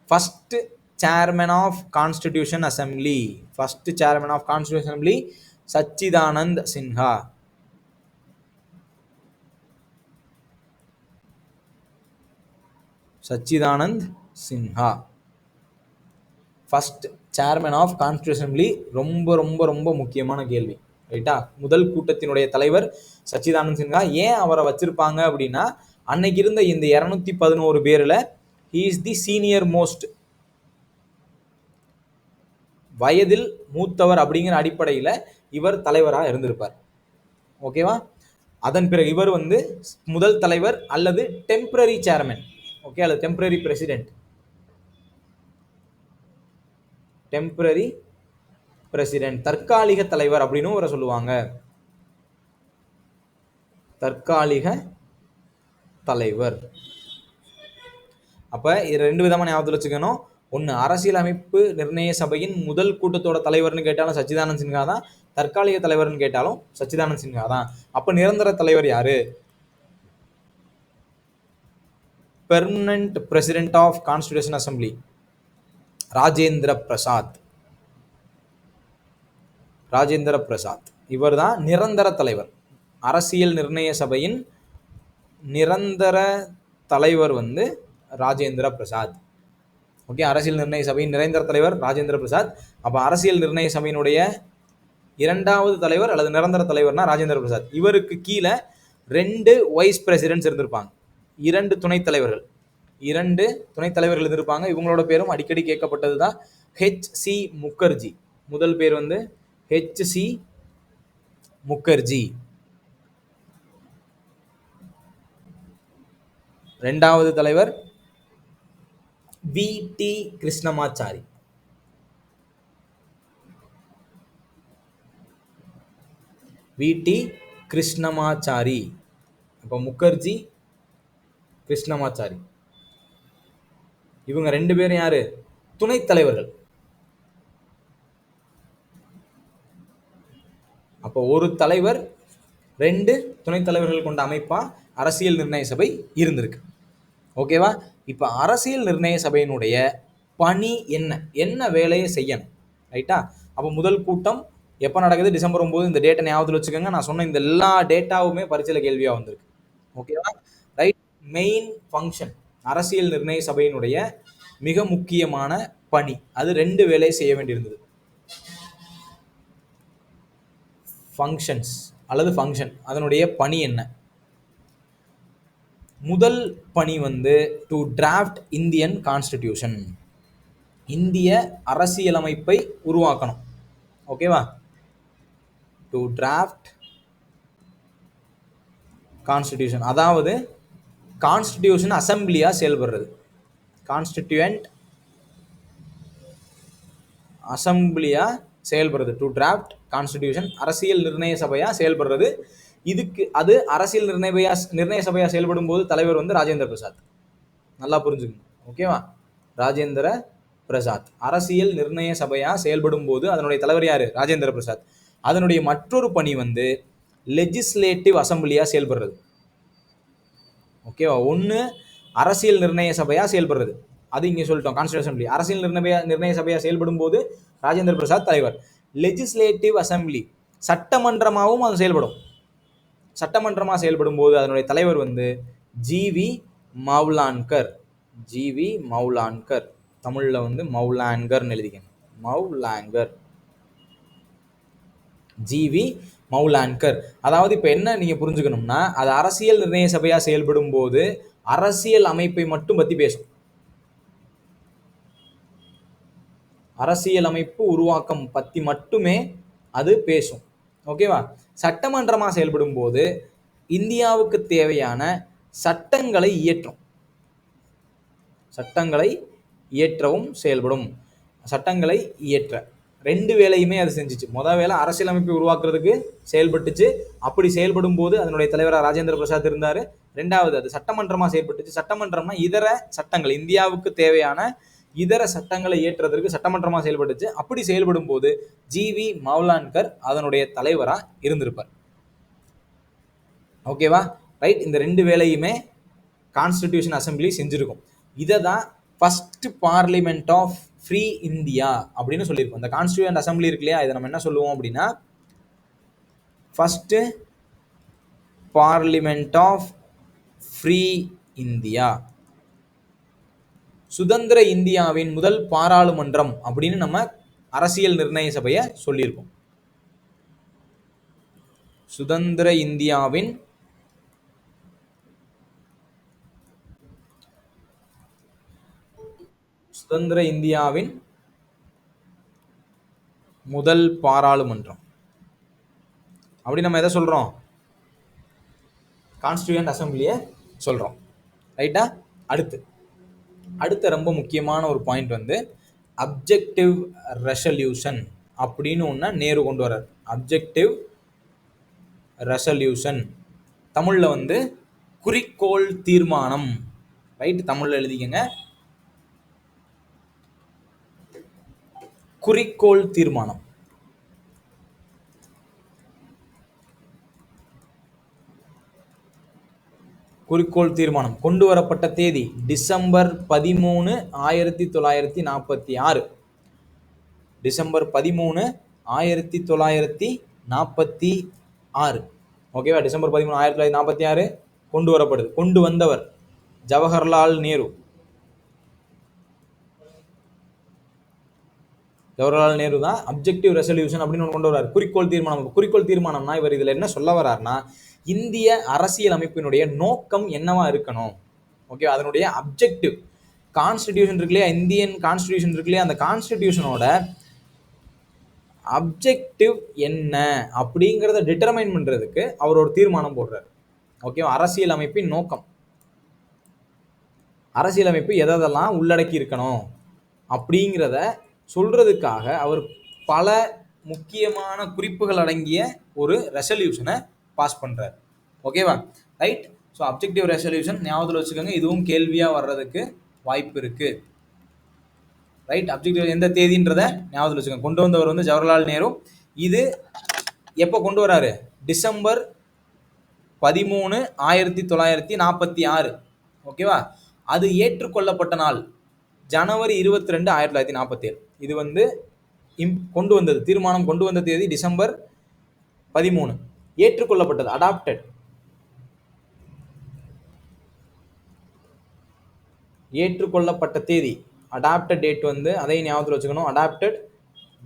First chairman of constitution assembly. First chairman of constitution assembly Sachchidanand Sinha. Sachchidanand Sinha first chairman of constitution assembly. ரொம்ப ரொம்ப ரொம்ப முக்கியமான கேள்வி, ரைட்டா? முதல் கூட்டத்தினுடைய தலைவர் சச்சிதானந்த் சின்ஹா. ஏன் அவரை வச்சிருப்பாங்க அப்படின்னா, அன்னைக்கு இருந்த இந்த 211 பேர்ல he is the senior most, வயதில் மூத்தவர் அப்படிங்கிற அடிப்படையில் இவர் தலைவராக இருந்திருப்பார். ஓகேவா? அதன் பிறகு இவர் வந்து முதல் தலைவர் அல்லது டெம்பரரி சேர்மன், ஓகே, அல்லது டெம்பரரி பிரசிடென்ட். டெம்பரரி பிரசிடென்ட், தற்காலிக தலைவர் அப்படின்னு ஒரு சொல்லுவாங்க. தற்காலிக தலைவர். அப்ப இது ரெண்டு விதமா ஞாபகத்தில் வச்சுக்கணும். ஒன்று, அரசியலமைப்பு நிர்ணய சபையின் முதல் கூட்டத்தோட தலைவர்னு கேட்டாலும் சச்சிதானந்த் சின்ஹா தான், தற்காலிக தலைவர்னு கேட்டாலும் சச்சிதானந்த் சின்ஹா தான். அப்ப நிரந்தர தலைவர் யாரு? Permanent president of constitution assembly Rajendra Prasad. Rajendra Prasad இவர் தான் நிரந்தர தலைவர். அரசியல் நிர்ணய சபையின் நிரந்தர தலைவர் வந்து ராஜேந்திர பிரசாத். ஓகே, அரசியல் நிர்ணய சபையின் நிரந்தர தலைவர் ராஜேந்திர பிரசாத். அப்போ அரசியல் நிர்ணய சபையினுடைய இரண்டாவது தலைவர் அல்லது நிரந்தர தலைவர்னா ராஜேந்திர பிரசாத். இவருக்கு கீழே 2 வைஸ் பிரசிடென்ட்ஸ் இருந்திருப்பாங்க, 2 துணைத் தலைவர்கள். 2 துணைத் தலைவர்கள் இருந்திருப்பாங்க. இவங்களோட பேரும் அடிக்கடி கேட்கப்பட்டது தான், ஹெச்.சி. முகர்ஜி. முதல் பேர் வந்து ஹெச்.சி. முகர்ஜி. இரண்டாவது தலைவர் வி.டி. கிருஷ்ணமாச்சாரி. வி.டி. கிருஷ்ணமாச்சாரி. அப்போ முகர்ஜி, கிருஷ்ணமாச்சாரி, இவங்க 2 பேரும் யாரு? துணைத் தலைவர்கள். அப்போ ஒரு தலைவர் 2 துணைத் தலைவர்கள் கொண்ட அமைப்பா அரசியல் நிர்ணய சபை இருந்திருக்கு. ஓகேவா? இப்போ அரசியல் நிர்ணய சபையினுடைய பணி என்ன, என்ன வேலையை செய்யணும், ரைட்டா? அப்போ முதல் கூட்டம் எப்போ நடக்குது? டிசம்பர் 9. இந்த டேட்டை ஞாபகத்தில் வச்சுக்கோங்க. நான் சொன்ன இந்த எல்லா டேட்டாவுமே பரீட்சையில் கேள்வியாக வந்திருக்கு. ஓகேவா? ரைட். மெயின் ஃபங்க்ஷன், அரசியல் நிர்ணய சபையினுடைய மிக முக்கியமான பணி, அது 2 வேலையை செய்ய வேண்டியிருந்தது. ஃபங்க்ஷன்ஸ் அல்லது ஃபங்க்ஷன், அதனுடைய பணி என்ன? முதல் பணி வந்து டு டிராஃப்ட் இந்தியன் கான்ஸ்டிடியூஷன், இந்திய அரசியலமைப்பை உருவாக்கணும். ஓகேவா? டு டிராஃப்ட் கான்ஸ்டிடியூஷன், அதாவது கான்ஸ்டிடியூஷன் அசம்பிளியா செயல்படுறது. கான்ஸ்டிடியூயன்ட் அசம்பிளியா செயல்படுறது. டு டிராஃப்ட் கான்ஸ்டிடியூஷன், அரசியல் நிர்ணய சபையா செயல்படுறது. இதுக்கு அது அரசியல் நிர்ணய சபையா செயல்படும் போது தலைவர் வந்து ராஜேந்திர பிரசாத். நல்லா புரிஞ்சுக்கணும், ஓகேவா? ராஜேந்திர பிரசாத் அரசியல் நிர்ணய சபையா செயல்படும் போது அதனுடைய தலைவர் யாரு? ராஜேந்திர பிரசாத். அதனுடைய மற்றொரு பணி வந்து லெஜிஸ்லேட்டிவ் அசம்பிளியா செயல்படுறது. ஓகேவா? ஒன்று அரசியல் நிர்ணய சபையா செயல்படுறது, அது இங்கே சொல்லிட்டோம், கான்ஸ்டிடியூஷன் அசம்பிளி. அரசியல் நிர்ணய சபையா செயல்படும் போது ராஜேந்திர பிரசாத் தலைவர். லெஜிஸ்லேட்டிவ் அசம்பிளி, சட்டமன்றமாகவும் அது செயல்படும். சட்டமன்றமாக செயல்படும் போது அதனுடைய தலைவர் வந்து ஜி.வி. மௌலான்கர். ஜி.வி. மௌலான்கர், தமிழில் வந்து மௌலான்கர்னு எழுதிக்கணும், மௌலான்கர், ஜி.வி. மௌலான்கர். அதாவது இப்போ என்ன நீங்கள் புரிஞ்சுக்கணும்னா, அது அரசியல் நிர்ணய சபையாக செயல்படும் போது அரசியல் அமைப்பை மட்டும் பற்றி பேசும். அரசியலமைப்பு உருவாக்கம் பற்றி மட்டுமே அது பேசும். ஓகேவா? சட்டமன்றமாக செயல்படும் போது இந்தியாவுக்கு தேவையான சட்டங்களை இயற்றும், சட்டங்களை இயற்றவும் செயல்படும். சட்டங்களை இயற்ற ரெண்டு வேலையுமே அது செஞ்சிச்சு. முதல் வேலை அரசியலமைப்பை உருவாக்குறதுக்கு செயல்பட்டுச்சு. அப்படி செயல்படும் போது அதனுடைய தலைவராக ராஜேந்திர பிரசாத் இருந்தார். ரெண்டாவது அது சட்டமன்றமாக செயல்பட்டுச்சு. சட்டமன்றம்னா இதர சட்டங்கள், இந்தியாவுக்கு தேவையான இதர சட்டங்களை இயற்றுவதற்கு சட்டமன்றமாக செயல்பட்டுச்சு. அப்படி செயல்படும் போது ஜிவி மௌலான்கர் அதனுடைய தலைவராக இருந்திருப்பார். ஓகேவா? ரைட். இந்த ரெண்டு வேலையுமே கான்ஸ்டிடியூஷன் அசம்பிளி செஞ்சிருக்கும். இதை தான் first parliament of free India அப்படின்னு சொல்லியிருக்கோம். இந்த கான்ஸ்டிடியூஷன் அசம்பிளி இருக்கு இல்லையா, இதை நம்ம என்ன சொல்லுவோம் அப்படின்னா first parliament of free India, சுதந்திர இந்தியாவின் முதல் பாராளுமன்றம் அப்படின்னு நம்ம அரசியல் நிர்ணய சபையை சொல்லியிருக்கோம். சுதந்திர இந்தியாவின் முதல் பாராளுமன்றம் அப்படி நம்ம எதை சொல்றோம்? கான்ஸ்டிடியூயன்ட் அசம்பிளியை சொல்றோம். ரைட்டா? அடுத்த ரொம்ப முக்கியமான ஒரு பாயிண்ட் வந்து அப்ஜெக்டிவ் ரெசல்யூஷன் அப்படின்னு ஒன்று நேரு கொண்டு வர்றார். அப்ஜெக்டிவ் ரெசல்யூஷன், தமிழில் வந்து குறிக்கோள் தீர்மானம். ரைட்? தமிழில் எழுதிக்கங்க, குறிக்கோள் தீர்மானம். குறிக்கோள் தீர்மானம் கொண்டு வரப்பட்ட தேதி டிசம்பர் 13, 1946. டிசம்பர் 13, 1946. ஓகேவா? டிசம்பர் 13, 1946 கொண்டு வரப்படுது. கொண்டு வந்தவர் ஜவஹர்லால் நேரு. ஜவஹர்லால் நேரு தான் அப்ஜெக்டிவ் ரெசல்யூஷன் அப்படின்னு ஒன்று கொண்டு வர்றாரு. குறிக்கோள் தீர்மானம். குறிக்கோள் தீர்மானம்னா இவர் இதில் என்ன சொல்ல வர்றாருன்னா, இந்திய அரசியல் அமைப்பினுடைய நோக்கம் என்னவா இருக்கணும், ஓகே, அதனுடைய அப்ஜெக்டிவ். கான்ஸ்டிடியூஷன் இருக்கு இல்லையா, இந்தியன் கான்ஸ்டிடியூஷன் இருக்கு இல்லையா, அந்த கான்ஸ்டிடியூஷனோட அப்ஜெக்டிவ் என்ன அப்படிங்கிறத டிட்டர்மைன் பண்றதுக்கு அவர் ஒரு தீர்மானம் போடுறாரு. ஓகேவா? அரசியல் அமைப்பின் நோக்கம், அரசியலமைப்பு எதெல்லாம் உள்ளடக்கி இருக்கணும் அப்படிங்கிறத சொல்றதுக்காக அவர் பல முக்கியமான குறிப்புகள் அடங்கிய ஒரு ரெசல்யூஷனை பாஸ் பண்றாரு. ஓகேவா? ரைட். ஸோ அப்ஜெக்டிவ் ரெசல்யூஷன் ஞாபகத்தில் வச்சுக்கோங்க, இதுவும் கேள்வியாக வர்றதுக்கு வாய்ப்பு இருக்கு. ரைட். அப்ஜெக்டிவ் எந்த தேதின்றதை ஞாபகத்தில் வச்சுக்கோங்க. கொண்டு வந்தவர் வந்து ஜவஹர்லால் நேரு. இது எப்போ கொண்டு வராரு? டிசம்பர் 13, 1946. ஓகேவா? அது ஏற்றுக்கொள்ளப்பட்ட நாள் ஜனவரி 22, 1947. இது வந்து கொண்டு வந்தது, தீர்மானம் கொண்டு வந்த தேதி டிசம்பர் 13. ஏற்றுக்கொள்ளப்பட்டது, அடாப்டட், ஏற்றுக்கொள்ளப்பட்ட தேதி, அடாப்டட் டேட் வந்து அதை ஞாபகத்தில் வச்சுக்கணும். அடாப்டட்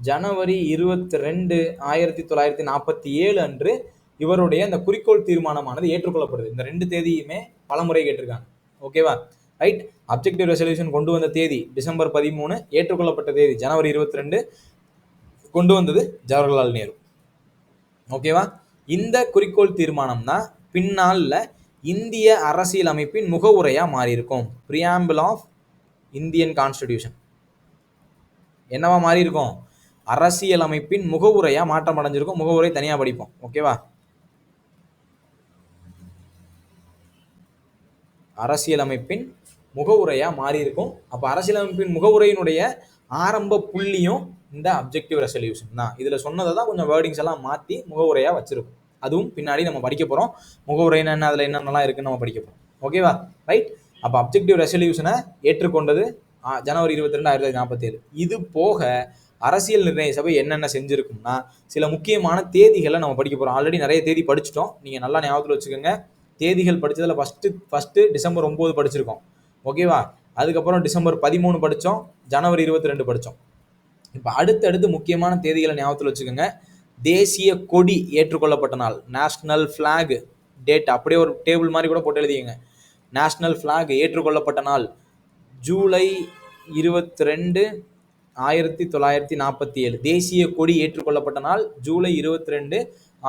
ஜனவரி 22, 1947 அன்று இவருடைய அந்த குறிக்கோள் தீர்மானமானது ஏற்றுக்கொள்ளப்படுது. இந்த ரெண்டு தேதியுமே பலமுறை கேட்டிருக்காங்க. ஓகேவா? ரைட். அப்ஜெக்டிவ் ரெசல்யூஷன் கொண்டு வந்த தேதி டிசம்பர் 13, ஏற்றுக்கொள்ளப்பட்ட தேதி ஜனவரி 22, கொண்டு வந்தது ஜவஹர்லால் நேரு. ஓகேவா? இந்த குறிக்கோள் தீர்மானம் தான் பின்னால இந்திய அரசியல் அமைப்பின் முகவுரையா மாறி இருக்கும். பிரியாம்பிள் ஆஃப் இந்தியன் கான்ஸ்டிடியூஷன் என்னவா மாறி இருக்கும்? அரசியல் அமைப்பின் முகவுரையா மாற்றம் அடைஞ்சிருக்கும். முகவுரை தனியா படிப்போம். ஓகேவா? அரசியலமைப்பின் முகவுரையா மாறி இருக்கும். அப்ப அரசியலமைப்பின் முகவுரையினுடைய ஆரம்ப புள்ளியும் இந்த அப்ஜெக்டிவ் ரெசல்யூஷன் தான். இதுல சொன்னதை தான் கொஞ்சம் வேர்டிங்ஸ் எல்லாம் மாற்றி முகவுரையா வச்சிருக்கும். அதுவும் பின்னாடி நம்ம படிக்க போறோம். முகவுரைன்னு என்ன, அதுல என்னென்னலாம் இருக்குன்னு நம்ம படிக்க போறோம். ஓகேவா? ரைட். அப்ப அப்ஜெக்டிவ் ரெசல்யூஷனை ஏற்றுக்கொண்டது ஜனவரி 22, 1947. இது போக அரசியல் நிர்ணய சபை என்னென்ன செஞ்சிருக்கும்னா சில முக்கியமான தேதிகளை நம்ம படிக்க போறோம். ஆல்ரெடி நிறைய தேதி படிச்சுட்டோம், நீங்க நல்லா ஞாபகத்தில் வச்சுக்கோங்க. தேதிகள் படிச்சதுல ஃபர்ஸ்ட் டிசம்பர் 9 படிச்சிருக்கோம். ஓகேவா? அதுக்கப்புறம் டிசம்பர் 13 படித்தோம், ஜனவரி 22 படித்தோம். இப்போ அடுத்தடுத்து முக்கியமான தேதிகளை ஞாபகத்தில் வச்சுக்கோங்க. தேசிய கொடி ஏற்றுக்கொள்ளப்பட்ட நாள், நேஷனல் ஃபிளாக் டேட், அப்படியே ஒரு டேபிள் மாதிரி கூட போட்டு எழுதிங்க. நேஷனல் ஃபிளாக் ஏற்றுக்கொள்ளப்பட்ட நாள் ஜூலை 22, 1947. தேசிய கொடி ஏற்றுக்கொள்ளப்பட்ட நாள் ஜூலை 22,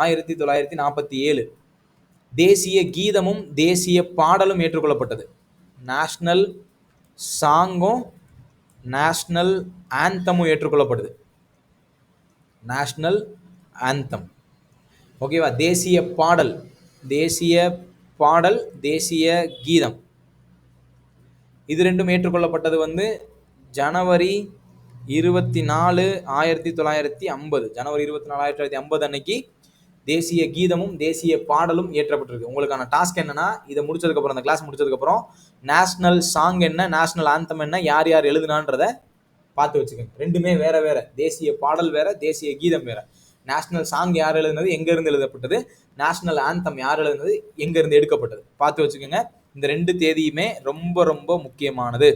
1947. தேசிய கீதமும் தேசிய பாடலும் ஏற்றுக்கொள்ளப்பட்டது. நேஷனல் சாங்கும் நேஷனல் ஆந்தமும் ஏற்றுக்கொள்ளப்படுது. நேஷனல் ஆந்தம், ஓகேவா. தேசிய பாடல், தேசிய பாடல், தேசிய கீதம், இது ரெண்டும் ஏற்றுக்கொள்ளப்பட்டது வந்து ஜனவரி 24, 1950. ஜனவரி 24, 1950 அன்னைக்கு தேசிய கீதமும் தேசிய பாடலும் ஏற்றப்பட்டிருக்கு. உங்களுக்கான டாஸ்க் என்னன்னா, இதை முடிச்சதுக்கப்புறம், அந்த கிளாஸ் முடிச்சதுக்கப்புறம் நேஷனல் சாங் என்ன, நேஷனல் ஆந்தம் என்ன, யார் யார் எழுதுனான்றதை பார்த்து வச்சுக்கோங்க. ரெண்டுமே வேற வேற. தேசிய பாடல் வேற, தேசிய கீதம் வேற. நேஷனல் சாங் யார் எழுதுனது, எங்கேருந்து எழுதப்பட்டது, நேஷனல் ஆந்தம் யார் எழுதுனது, எங்கேருந்து எடுக்கப்பட்டது, பார்த்து வச்சுக்கோங்க. இந்த 2 தேதியுமே ரொம்ப ரொம்ப முக்கியமானது,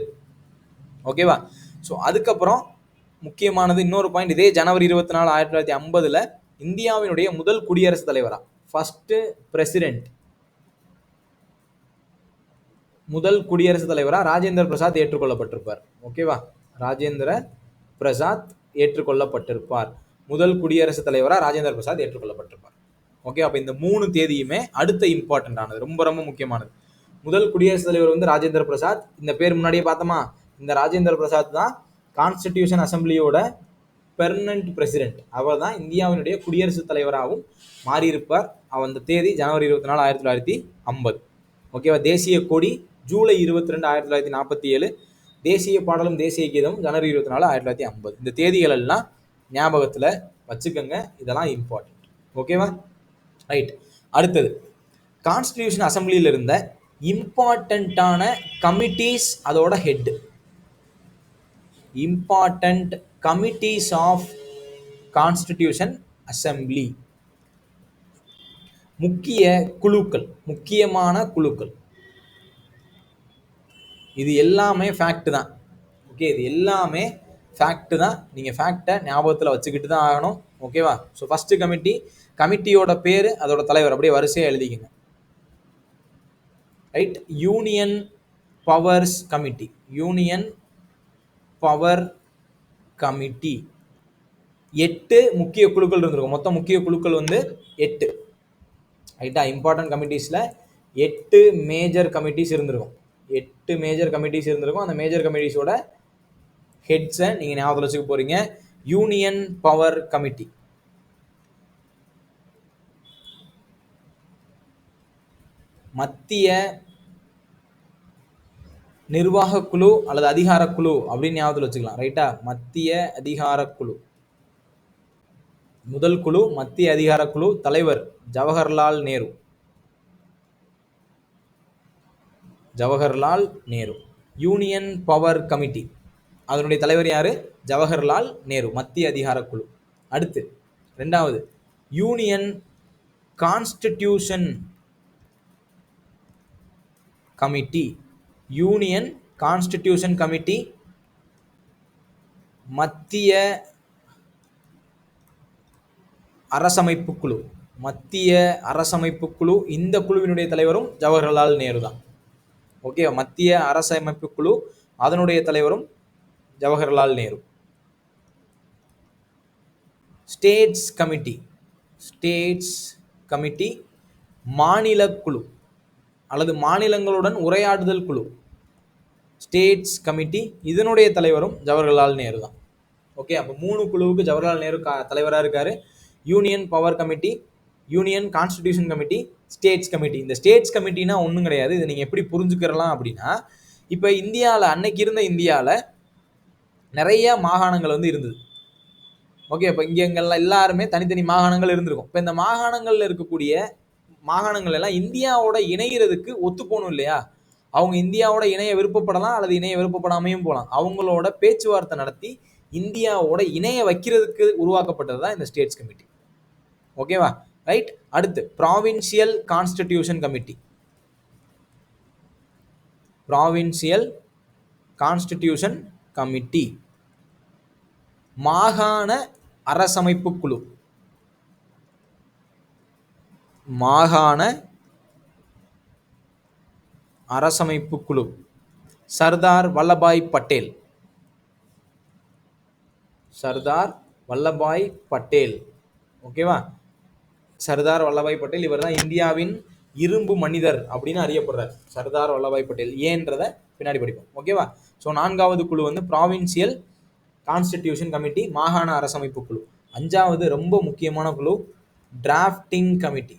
ஓகேவா. ஸோ அதுக்கப்புறம் முக்கியமானது இன்னொரு பாயிண்ட், இதே ஜனவரி 24, 1950 இந்தியாவினுடைய முதல் குடியரசுத் தலைவரா, ஃபர்ஸ்ட் பிரசிடென்ட், முதல் குடியரசுத் தலைவரா ராஜேந்திர பிரசாத் ஏற்றுக்கொள்ளப்பட்டிருப்பார், ஓகேவா. ராஜேந்திர பிரசாத் ஏற்றுக்கொள்ளப்பட்டிருப்பார். முதல் குடியரசுத் தலைவரா ராஜேந்திர பிரசாத் ஏற்றுக்கொள்ளப்பட்டிருப்பார், ஓகே. அப்போ இந்த 3 தேதியுமே அடுத்த இம்பார்ட்டன்ட் ஆனது, ரொம்ப ரொம்ப முக்கியமானது. முதல் குடியரசுத் தலைவர் வந்து ராஜேந்திர பிரசாத். இந்த பேர் முன்னாடியே பார்த்தோமா, இந்த ராஜேந்திர பிரசாத் தான் கான்ஸ்டிடியூஷன் அசம்பிளியோட பெர்மனன்ட் பிரசிடென்ட். அவர் தான் இந்தியாவினுடைய குடியரசுத் தலைவராகவும் மாறியிருப்பார். அந்த தேதி ஜனவரி 24, 1950, ஓகேவா. தேசிய கொடி ஜூலை 22, 1947. தேசிய பாடலும் தேசிய கீதமும் ஜனவரி 24, 1950. இந்த தேதிகள் எல்லாம் ஞாபகத்தில் வச்சுக்கோங்க, இதெல்லாம் இம்பார்ட்டன்ட், ஓகேவா. ரைட். அடுத்தது, கான்ஸ்டிடியூஷன் அசம்பிளியில் இருந்த இம்பார்ட்டண்ட்டான கமிட்டிஸ், அதோட head. Important committees of constitution assembly, முக்கிய குழுக்கள், முக்கியமான குழுக்கள். இது எல்லாமே ஃபேக்ட் தான், ஓகே. இது எல்லாமே ஃபேக்ட் தான். நீங்கள் ஃபேக்டை ஞாபகத்தில் வச்சுக்கிட்டு தான் ஆகணும், ஓகேவா. ஸோ ஃபர்ஸ்ட் கமிட்டி, கமிட்டியோட பேர், அதோட தலைவர் அப்படியே வரிசையாக எழுதிக்கங்க, right. Union powers committee, union power committee. 8 முக்கிய குழுக்கள் இருந்திருக்கும். மொத்தம் முக்கிய குழுக்கள் வந்து 8, ரைட்டா. இம்பார்ட்டன்ட் கமிட்டிஸில் 8 மேஜர் கமிட்டிஸ் இருந்திருக்கும். 8 மேஜர் கமிட்டிஸ் இருந்திருக்கும். அந்த மேஜர் கமிட்டிஸோட ஹெட்ஸை நீங்கள் ஞாபகத்தில் வச்சுக்க போகிறீங்க. யூனியன் பவர் கமிட்டி, மத்திய நிர்வாக குழு அல்லது அதிகார குழு அப்படின்னு ஞாபகத்தில் வச்சுக்கலாம், ரைட்டா. மத்திய அதிகார குழு, முதல் குழு மத்திய அதிகார குழு. தலைவர் Jawaharlal Nehru, Jawaharlal Nehru. Union power committee, அதனுடைய தலைவர் யாரு, ஜவஹர்லால் நேரு, மத்திய அதிகார குழு. அடுத்து ரெண்டாவது, union constitution committee, union constitution committee, மத்திய அரசமைப்பு குழு, மத்திய அரசமைப்பு குழு. இந்த குழுவினுடைய தலைவரும் ஜவஹர்லால் நேரு தான், ஓகே. மத்திய அரசமைப்பு குழு, அதனுடைய தலைவரும் Jawaharlal Nehru. States committee, states committee, மாநில குழு அல்லது மாநிலங்களுடன் உரையாடுதல் குழு, ஸ்டேட்ஸ் கமிட்டி. இதனுடைய தலைவரும் ஜவஹர்லால் நேரு தான், ஓகே. அப்போ 3 குழுவுக்கு ஜவஹர்லால் நேரு தலைவராக இருக்காரு. Union power committee, union constitution committee, states committee. இந்த ஸ்டேட்ஸ் கமிட்டினா ஒன்றும் கிடையாது. இதை நீங்கள் எப்படி புரிஞ்சுக்கிறலாம் அப்படின்னா, இப்போ இந்தியாவில், அன்னைக்கு இருந்த இந்தியாவில் நிறைய மாகாணங்கள் வந்து இருந்தது, ஓகே. இப்போ இங்கெல்லாம் எல்லாருமே தனித்தனி மாகாணங்கள் இருந்திருக்கும். இப்போ இந்த மாகாணங்களில் இருக்கக்கூடிய மாகாணங்கள் எல்லாம் இந்தியாவோட இணைகிறதுக்கு ஒத்து போகணும் இல்லையா. அவங்க இந்தியாவோட இணைய விருப்பப்படலாம் அல்லது இணைய விருப்பப்படாமையும் போகலாம். அவங்களோட பேச்சுவார்த்தை நடத்தி இந்தியாவோட இணைய வைக்கிறதுக்கு உருவாக்கப்பட்டது தான் இந்த ஸ்டேட்ஸ் கமிட்டி, ஓகேவா. ரைட். அடுத்து provincial constitution committee, provincial constitution committee, மாகாண அரசமைப்பு குழு, மாகாண அரசமைப்பு குழு. சர்தார் வல்லபாய் பட்டேல், சர்தார் வல்லபாய் பட்டேல். ஓகேவா? சர்தார் வல்லபாய் பட்டேல் இவர் தான் இந்தியாவின் இரும்பு மனிதர் அப்படின்னு அறியப்படுறார். சர்தார் வல்லபாய் பட்டேல் ஏன்றத பின்னாடி படிப்போம். ஓகேவா? ஸோ 4வது குழு வந்து ப்ராவின்சியல் கான்ஸ்டிடியூஷன் கமிட்டி, மாகாண அரசமைப்பு குழு. 5வது ரொம்ப முக்கியமான குழு டிராஃப்டிங் கமிட்டி.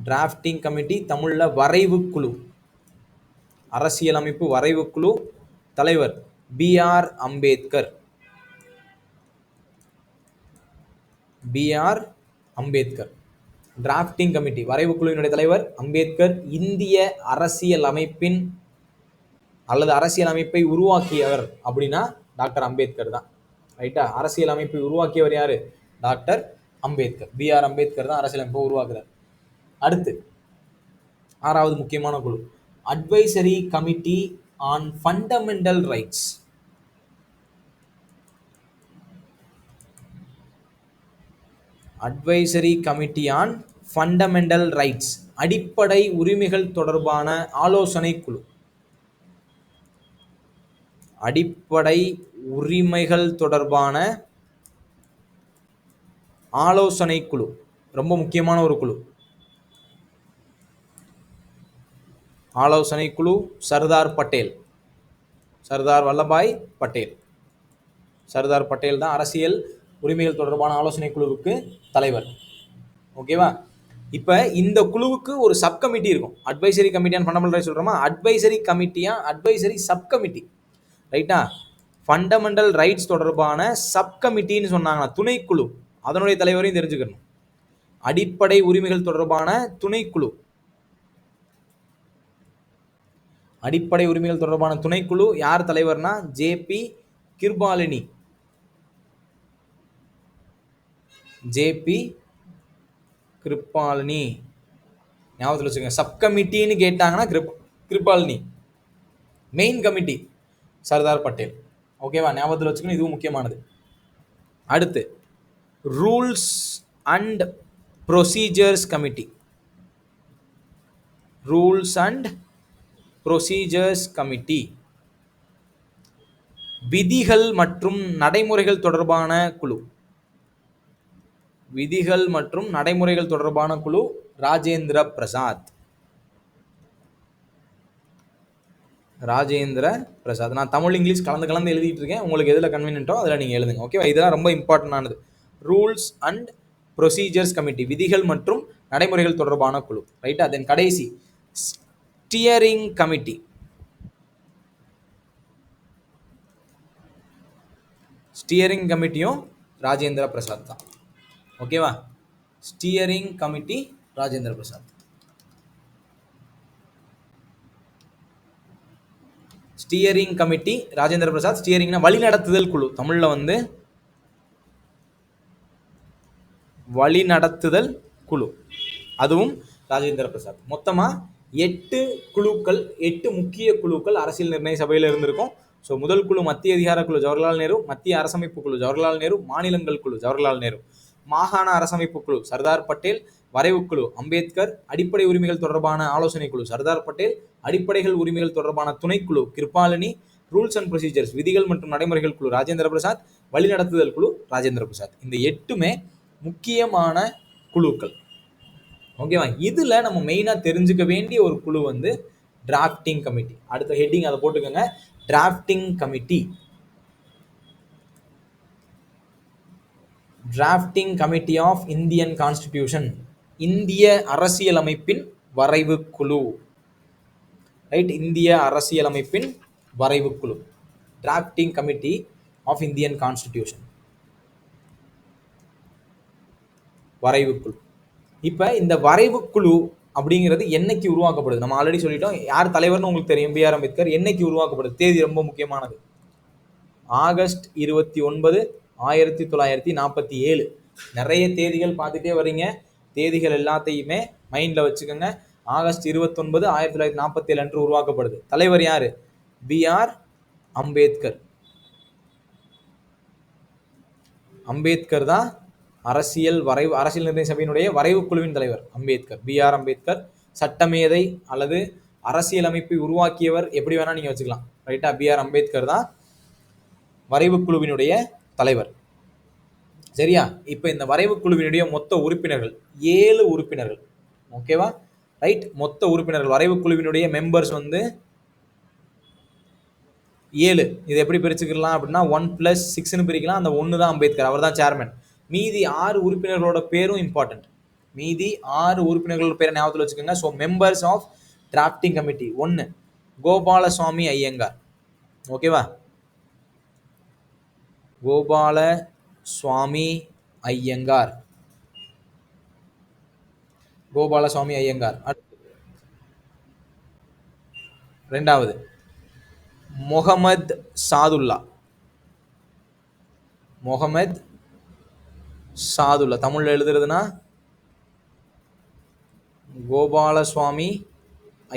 டிராஃப்டிங் கமிட்டி தமிழ்ல வரைவு குழு, அரசியலமைப்பு வரைவு குழு. தலைவர் B.R. Ambedkar. B.R. Ambedkar. Drafting committee வரைவு குழுவினுடைய தலைவர் அம்பேத்கர். இந்திய அரசியல் அமைப்பின் அல்லது அரசியல் அமைப்பை உருவாக்கியவர் அப்படின்னா டாக்டர் அம்பேத்கர் தான். ரைட்டா? அரசியல் அமைப்பை உருவாக்கியவர் யாரு? டாக்டர் அம்பேத்கர். B.R. அம்பேத்கர் தான் அரசியல் அமைப்பை உருவாக்குறார். அடுத்து 6வது முக்கியமான குழு advisory committee on fundamental rights. Advisory committee on fundamental rights, அடிப்படை உரிமைகள் தொடர்பான ஆலோசனை குழு. அடிப்படை உரிமைகள் தொடர்பான ஆலோசனை குழு ரொம்ப முக்கியமான ஒரு குழு. ஆலோசனை குழு சர்தார் பட்டேல், சர்தார் வல்லபாய் பட்டேல். சர்தார் பட்டேல் தான் அரசியல் உரிமைகள் தொடர்பான ஆலோசனை குழுவுக்கு தலைவர். ஓகேவா? இப்போ இந்த குழுவுக்கு ஒரு சப் கமிட்டி இருக்கும். Advisory committee on fundamental rights சொல்கிறோமா, அட்வைசரி கமிட்டியா அட்வைசரி சப் கமிட்டி. ரைட்டா? ஃபண்டமெண்டல் ரைட்ஸ் தொடர்பான சப் கமிட்டின்னு சொன்னாங்கன்னா துணைக்குழு, அதனுடைய தலைவரையும் தெரிஞ்சுக்கணும். அடிப்படை உரிமைகள் தொடர்பான துணைக்குழு, அடிப்படை உரிமைகள் தொடர்பான துணைக்குழு யார் தலைவர்னா ஜே.பி. கிருபாலினி. ஜே.பி. கிருபாலினி ஞாபகத்தில் வச்சுக்கோங்க. சப் கமிட்டின்னு கேட்டாங்கன்னா கிருபாலினி. Main committee Sardar Patel. ஓகேவா? ஞாபகத்தில் வச்சுக்கணும், இதுவும் முக்கியமானது. அடுத்து rules and procedures committee. Rules and procedures committee விதிகள் மற்றும் நடைமுறைகள் தொடர்பான குழு. விதிகள் மற்றும் நடைமுறைகள் தொடர்பான குழு ராஜேந்திர பிரசாத். ராஜேந்திர பிரசாத். நான் தமிழ் இங்கிலீஷ் கலந்து எழுதிட்டு இருக்கேன். உங்களுக்கு எதில் கன்வீனியன்ட்டோ அதில் நீங்கள் எழுதுங்க. ஓகேவா? இதெல்லாம் ரொம்ப இம்பார்ட்டன்டானது. ரூல்ஸ் அண்ட் ப்ரொசீஜர்ஸ் கமிட்டி விதிகள் மற்றும் நடைமுறைகள் தொடர்பான குழு. ரைட்டா? தென் கடைசி ஸ்டியரிங் கமிட்டி. ஸ்டியரிங் கமிட்டியும் ராஜேந்திர பிரசாத் தான். ஓகேவா? Steering committee Rajendra Prasad. Steering committee Rajendra Prasad. ஸ்டியரிங்னா வழிநடத்துதல் குழு. தமிழ்ல வந்து வழிநடத்துதல் குழு, அதுவும் ராஜேந்திர பிரசாத். மொத்தமா 8 குழுக்கள், 8 முக்கிய குழுக்கள் அரசியல் நிர்ணய சபையில் இருந்திருக்கும். ஸோ முதல் குழு மத்திய அதிகார குழு ஜவஹர்லால் நேரு, மத்திய அரசமைப்பு குழு ஜவஹர்லால் நேரு, மாநிலங்கள் குழு ஜவஹர்லால் நேரு, மாகாண அரசமைப்பு குழு சர்தார் பட்டேல், வரைவு குழு அம்பேத்கர், அடிப்படை உரிமைகள் தொடர்பான ஆலோசனை குழு சர்தார் பட்டேல், அடிப்படைகள் உரிமைகள் தொடர்பான துணைக்குழு கிருபாலினி, ரூல்ஸ் அண்ட் ப்ரொசீஜர்ஸ் விதிகள் மற்றும் நடைமுறைகள் குழு ராஜேந்திர பிரசாத், வழிநடத்துதல் குழு ராஜேந்திர பிரசாத். இந்த 8மே முக்கியமான குழுக்கள். ஓகேவா? இதுல நம்ம மெயினா தெரிஞ்சுக்க வேண்டிய ஒரு குழு வந்து டிராஃப்டிங் கமிட்டி. அடுத்த ஹெட்டிங் அதை போட்டுக்கோங்க, drafting committee. Drafting committee of Indian constitution, இந்திய அரசியலமைப்பின் வரைவு குழு. ரைட்? இந்திய அரசியலமைப்பின் வரைவு குழு, drafting committee of Indian constitution, வரைவு குழு. இப்போ இந்த வரைவு குழு அப்படிங்கிறது என்னைக்கு உருவாக்கப்படுது? நம்ம ஆல்ரெடி சொல்லிட்டோம். யார் தலைவர்னு உங்களுக்கு தெரியும், B.R. அம்பேத்கர். என்னைக்கு உருவாக்கப்படுது? தேதி ரொம்ப முக்கியமானது. ஆகஸ்ட் 29, 1947. நிறைய தேதிகள் பார்த்துட்டே வரீங்க. தேதிகள் எல்லாத்தையுமே மைண்டில் வச்சுக்கோங்க. ஆகஸ்ட் 29, 1947 அன்று உருவாக்கப்படுது. தலைவர் யாரு? B.R. அம்பேத்கர். அம்பேத்கர் தான் அரசியல் நிர்ணய சபையினுடைய வரைவு குழுவின் தலைவர். அம்பேத்கர், B.R. அம்பேத்கர். சட்டமேதை அல்லது அரசியல் அமைப்பை உருவாக்கியவர் எப்படி வேணா நீங்க வச்சுக்கலாம். ரைட்டா? B.R. அம்பேத்கர் தான் வரைவு குழுவினுடைய தலைவர். சரியா? இப்போ இந்த வரைவு குழுவினுடைய மொத்த உறுப்பினர்கள் 7 உறுப்பினர்கள். ஓகேவா? ரைட். மொத்த உறுப்பினர்கள் வரைவு குழுவினுடைய மெம்பர்ஸ் வந்து 7. இது எப்படி பிரிச்சுக்கலாம் அப்படின்னா 1+6ன்னு பிரிக்கலாம். அந்த 1 தான் அம்பேத்கர், அவர் தான் சேர்மன். மீதி 6 உறுப்பினர்களோட பேரும் இம்பார்ட்டன்ட். மீதி 6 உறுப்பினர்களோட பேரை ஞாபகத்தில் வச்சுக்கோங்க. So members of drafting committee 1 Gopalaswami Ayyangar. ஓகேவா? கோபாலசுவாமி ஐயங்கார். கோபாலசுவாமி ஐயங்கார். ரெண்டாவது முகமது சாதுல்லா. முகமது சாதுல்லா தமிழ்ல எழுதுறதுன்னா கோபாலசுவாமி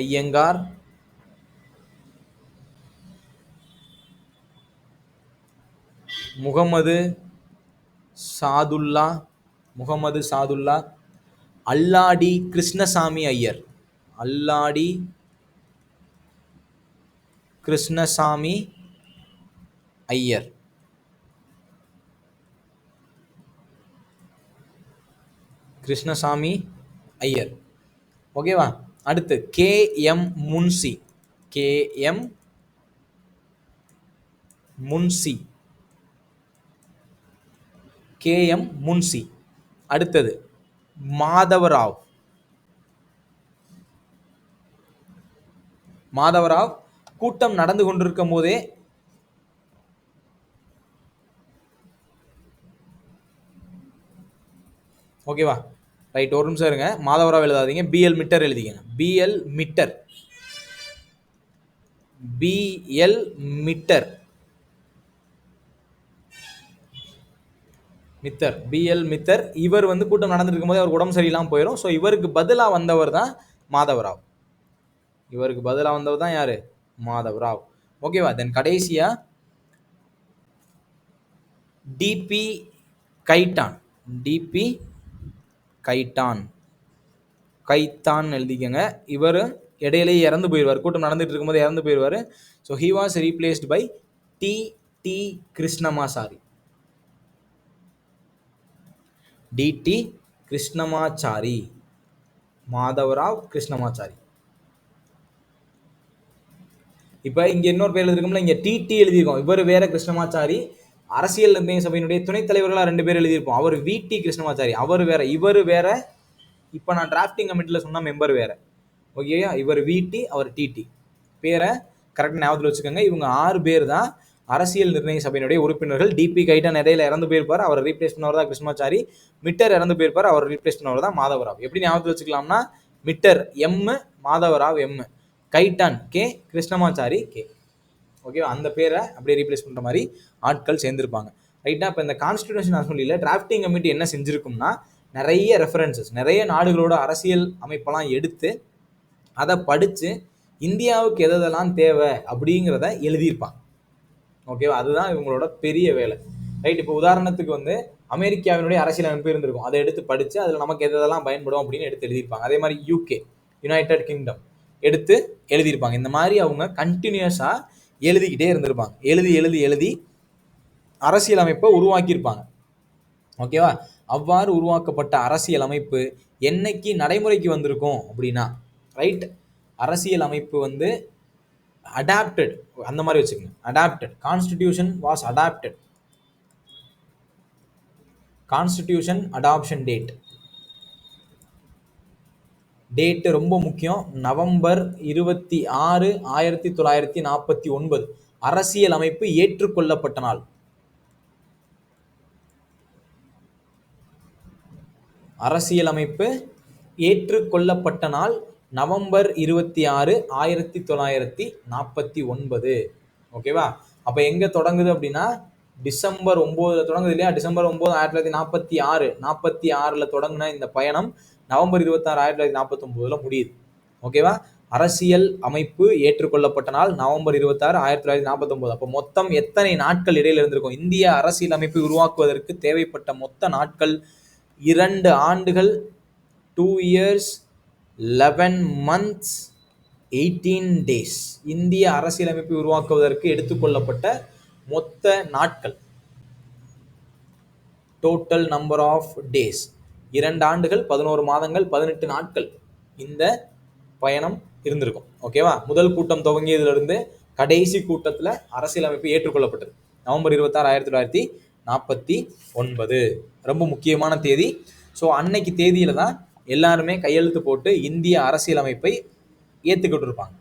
ஐயங்கார், முகமது சாதுல்லா, முகமது சாதுல்லா, அல்லாடி கிருஷ்ணசாமி ஐயர். அல்லாடி கிருஷ்ணசாமி ஐயர். கிருஷ்ணசாமி ஐயர். ஓகேவா? அடுத்து KM Munshi. KM Munshi. KM Munshi. அடுத்தது மாதவராவ். மாதவராவ் கூட்டம் நடந்து கொண்டிருக்கும் போதே ஓகேவா? ரைட். ஒரு நிமிஷம் இருங்க. மாதவராவ் எழுதாதீங்க, BL மிட்டர் எழுதிங்க. BL மிட்டர். BL மிட்டர். Mitter. BL Mitter. இவர் வந்து கூட்டம் நடந்துட்டு இருக்கும்போது அவர் உடம்பு சரியில்லாமல் போயிடும். ஸோ இவருக்கு பதிலாக வந்தவர் தான் மாதவராவ். இவருக்கு பதிலாக வந்தவர் தான் யாரு? மாதவராவ். ஓகேவா? தென் கடைசியா DP கைட்டான். DP கைட்டான். கைத்தான் எழுதிக்கங்க. இவர் இடையிலேயே இறந்து போயிடுவார். கூட்டம் நடந்துட்டு இருக்கும்போது இறந்து போயிடுவார். So he was replaced by TT Krishnamachari. DT Krishnamachari. Madhavrao Krishnamachari. இப்போ இங்கே இன்னொரு பேர் எழுதிருக்கோம்ல, இங்கே TT எழுதியிருக்கோம். இவர் வேற கிருஷ்ணமாச்சாரி. அரசியல் நிர்ணய சபையினுடைய துணைத் தலைவர்களாக 2 பேர் எழுதியிருப்போம். அவர் VT கிருஷ்ணமாச்சாரி. அவர் வேற, இவர் வேற. இப்போ நான் டிராஃப்டிங் கமிட்டியில் சொன்ன மெம்பர் வேற. ஓகேயா? இவர் VT, அவர் TT. பேரை கரெக்டாக ஞாபகத்தில் வச்சுக்கோங்க. இவங்க 6 பேர் தான் அரசியல் நிர்ணய சபையினுடைய உறுப்பினர்கள். DP கைட்டான் இடையில இறந்து போயிருப்பார், அவர் ரீப்ளேஸ் பண்ணவர் தான் கிருஷ்ணமாச்சாரி. மிட்டர் இறந்து போயிருப்பார், அவர் ரீப்ளேஸ் பண்ணவர் தான் மாதவராவ். எப்படி ஞாபகத்தில் வச்சுக்கலாம்னா மிட்டர் M, Madhavrao M, கைட்டான் K, Krishnamachari K. ஓகேவா? அந்த பேரை அப்படியே ரீப்ளேஸ் பண்ணுற மாதிரி ஆட்கள் சேர்ந்திருப்பாங்க. ரைட்டா? இப்போ இந்த கான்ஸ்டிடியூஷன் அசம்பிளியில் டிராஃப்டிங் கமிட்டி என்ன செஞ்சிருக்கும்னா நிறைய ரெஃபரன்சஸ், நிறைய நாடுகளோட அரசியல் அமைப்பெல்லாம் எடுத்து அதை படித்து இந்தியாவுக்கு எதெல்லாம் தேவை அப்படிங்கிறத எழுதியிருப்பாங்க. ஓகேவா? அதுதான் இவங்களோட பெரிய வேலை. ரைட். இப்போ உதாரணத்துக்கு வந்து அமெரிக்காவினுடைய அரசியல் அமைப்பு இருந்திருக்கும். அதை எடுத்து படித்து அதில் நமக்கு எதெல்லாம் பயன்படும் அப்படின்னு எடுத்து எழுதியிருப்பாங்க. அதே மாதிரி UK, யுனைடெட் கிங்டம் எடுத்து எழுதியிருப்பாங்க. இந்த மாதிரி அவங்க கண்டினியூஸாக எழுதிக்கிட்டே இருந்திருப்பாங்க. எழுதி எழுதி எழுதி அரசியல் அமைப்பை உருவாக்கியிருப்பாங்க. ஓகேவா? அவ்வாறு உருவாக்கப்பட்ட அரசியல் அமைப்பு என்னைக்கு நடைமுறைக்கு வந்திருக்கும் அப்படின்னா, ரைட், அரசியல் அமைப்பு வந்து அடாப்டட், அந்த மாதிரி வச்சுக்கோங்க. Adopted. Constitution was adopted. Constitution adoption date. Date ரொம்ப முக்கியம். நவம்பர் 26, 1949 அரசியல் அமைப்பு ஏற்றுக்கொள்ளப்பட்ட நாள். அரசியல் அமைப்பு ஏற்றுக்கொள்ளப்பட்ட நாள் நவம்பர் 26, 1949. ஓகேவா? அப்போ எங்கே தொடங்குது அப்படின்னா டிசம்பர் 9 தொடங்குது இல்லையா? டிசம்பர் 9, 1946. 46 தொடங்கின இந்த பயணம் நவம்பர் 26, 1949 முடியுது. ஓகேவா? அரசியல் அமைப்பு ஏற்றுக்கொள்ளப்பட்ட நாள் நவம்பர் 26, 1949. அப்போ மொத்தம் எத்தனை நாட்கள் இடையில இருந்திருக்கும்? இந்திய அரசியல் அமைப்பு உருவாக்குவதற்கு தேவைப்பட்ட மொத்த நாட்கள் 2 ஆண்டுகள், 2 years, 11 months, 18 days. இந்திய அரசியலமைப்பு உருவாக்குவதற்கு எடுத்துக்கொள்ளப்பட்ட மொத்த நாட்கள், டோட்டல் நம்பர் ஆஃப் டேஸ், 2 ஆண்டுகள் 11 மாதங்கள் 18 நாட்கள் இந்த பயணம் இருந்திருக்கும். ஓகேவா? முதல் கூட்டம் துவங்கியதிலிருந்து கடைசி கூட்டத்தில் அரசியலமைப்பு ஏற்றுக்கொள்ளப்பட்டது நவம்பர் 26, 1949. ரொம்ப முக்கியமான தேதி. ஸோ அன்னைக்கு தேதியில தான் எல்லாருமே கையெழுத்து போட்டு இந்திய அரசியலமைப்பை ஏற்றுக்கிட்டு இருப்பாங்க.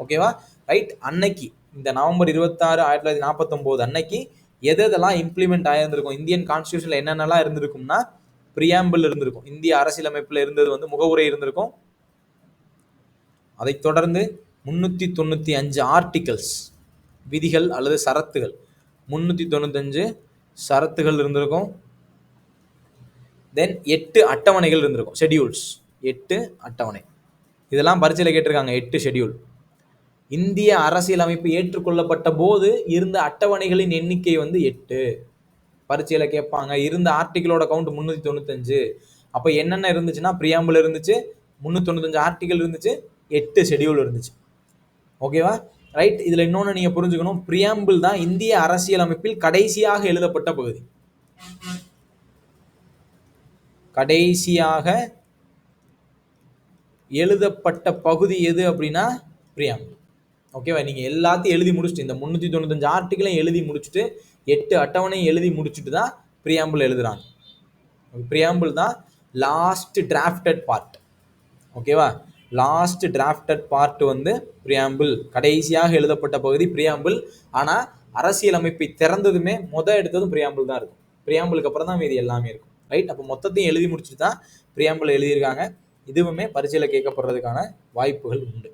ஓகேவா? ரைட். அன்னைக்கு இந்த நவம்பர் 26, 1949 அன்னைக்கு எதெல்லாம் இம்ப்ளிமெண்ட் ஆயிருந்திருக்கும், இந்தியன் கான்ஸ்டியூஷன்ல என்னென்னலாம் இருந்திருக்கும்னா, பிரியாம்பிள் இருந்திருக்கும். இந்திய அரசியலமைப்புல இருந்தது வந்து முகவுரை இருந்திருக்கும். அதைத் தொடர்ந்து 395 ஆர்டிகல்ஸ், விதிகள் அல்லது சரத்துகள், 395 சரத்துகள் இருந்திருக்கும். தென் 8 அட்டவணைகள் இருந்திருக்கும், ஷெடியூல்ஸ், 8 அட்டவணை. இதெல்லாம் பரீட்சையில் கேட்டிருக்காங்க. 8 ஷெடியூல். இந்திய அரசியலமைப்பு ஏற்றுக்கொள்ளப்பட்ட போது இருந்த அட்டவணைகளின் எண்ணிக்கை வந்து 8. பரீட்சையில் கேட்பாங்க. இருந்த ஆர்டிகளோட கவுண்ட் 395. அப்போ என்னென்ன இருந்துச்சுன்னா, பிரியாம்பிள் இருந்துச்சு, 395 ஆர்டிகல் இருந்துச்சு, 8 ஷெடியூல் இருந்துச்சு. ஓகேவா? ரைட். இதில் இன்னொன்று நீங்கள் புரிஞ்சுக்கணும், பிரியாம்பிள் தான் இந்திய அரசியலமைப்பில் கடைசியாக எழுதப்பட்ட பகுதி. கடைசியாக எழுதப்பட்ட பகுதி எது அப்படின்னா பிரியாம்பிள். ஓகேவா? நீங்கள் எல்லாத்தையும் எழுதி முடிச்சுட்டு, இந்த 395 ஆர்டிகளையும் எழுதி முடிச்சுட்டு, 8 அட்டவணையும் எழுதி முடிச்சுட்டு தான் பிரியாம்பிள் எழுதுறாங்க. பிரியாம்பிள் தான் லாஸ்ட் டிராஃப்டட் பார்ட். ஓகேவா? லாஸ்ட் டிராஃப்டட் பார்ட் வந்து பிரியாம்பிள், கடைசியாக எழுதப்பட்ட பகுதி பிரியாம்பிள். ஆனால் அரசியலமைப்பை திறந்ததுமே எடுத்ததும் பிரியாம்பிள் தான் இருக்கும். பிரியாம்பிளுக்கு அப்புறம் தான் மீது எல்லாமே இருக்கும். ரைட். அப்போ மொத்தத்தையும் எழுதி முடிச்சுட்டு தான் பிரியாம்பிள் எழுதியிருக்காங்க. இதுவுமே பரீட்சையில் கேட்கப்படுறதுக்கான வாய்ப்புகள் உண்டு.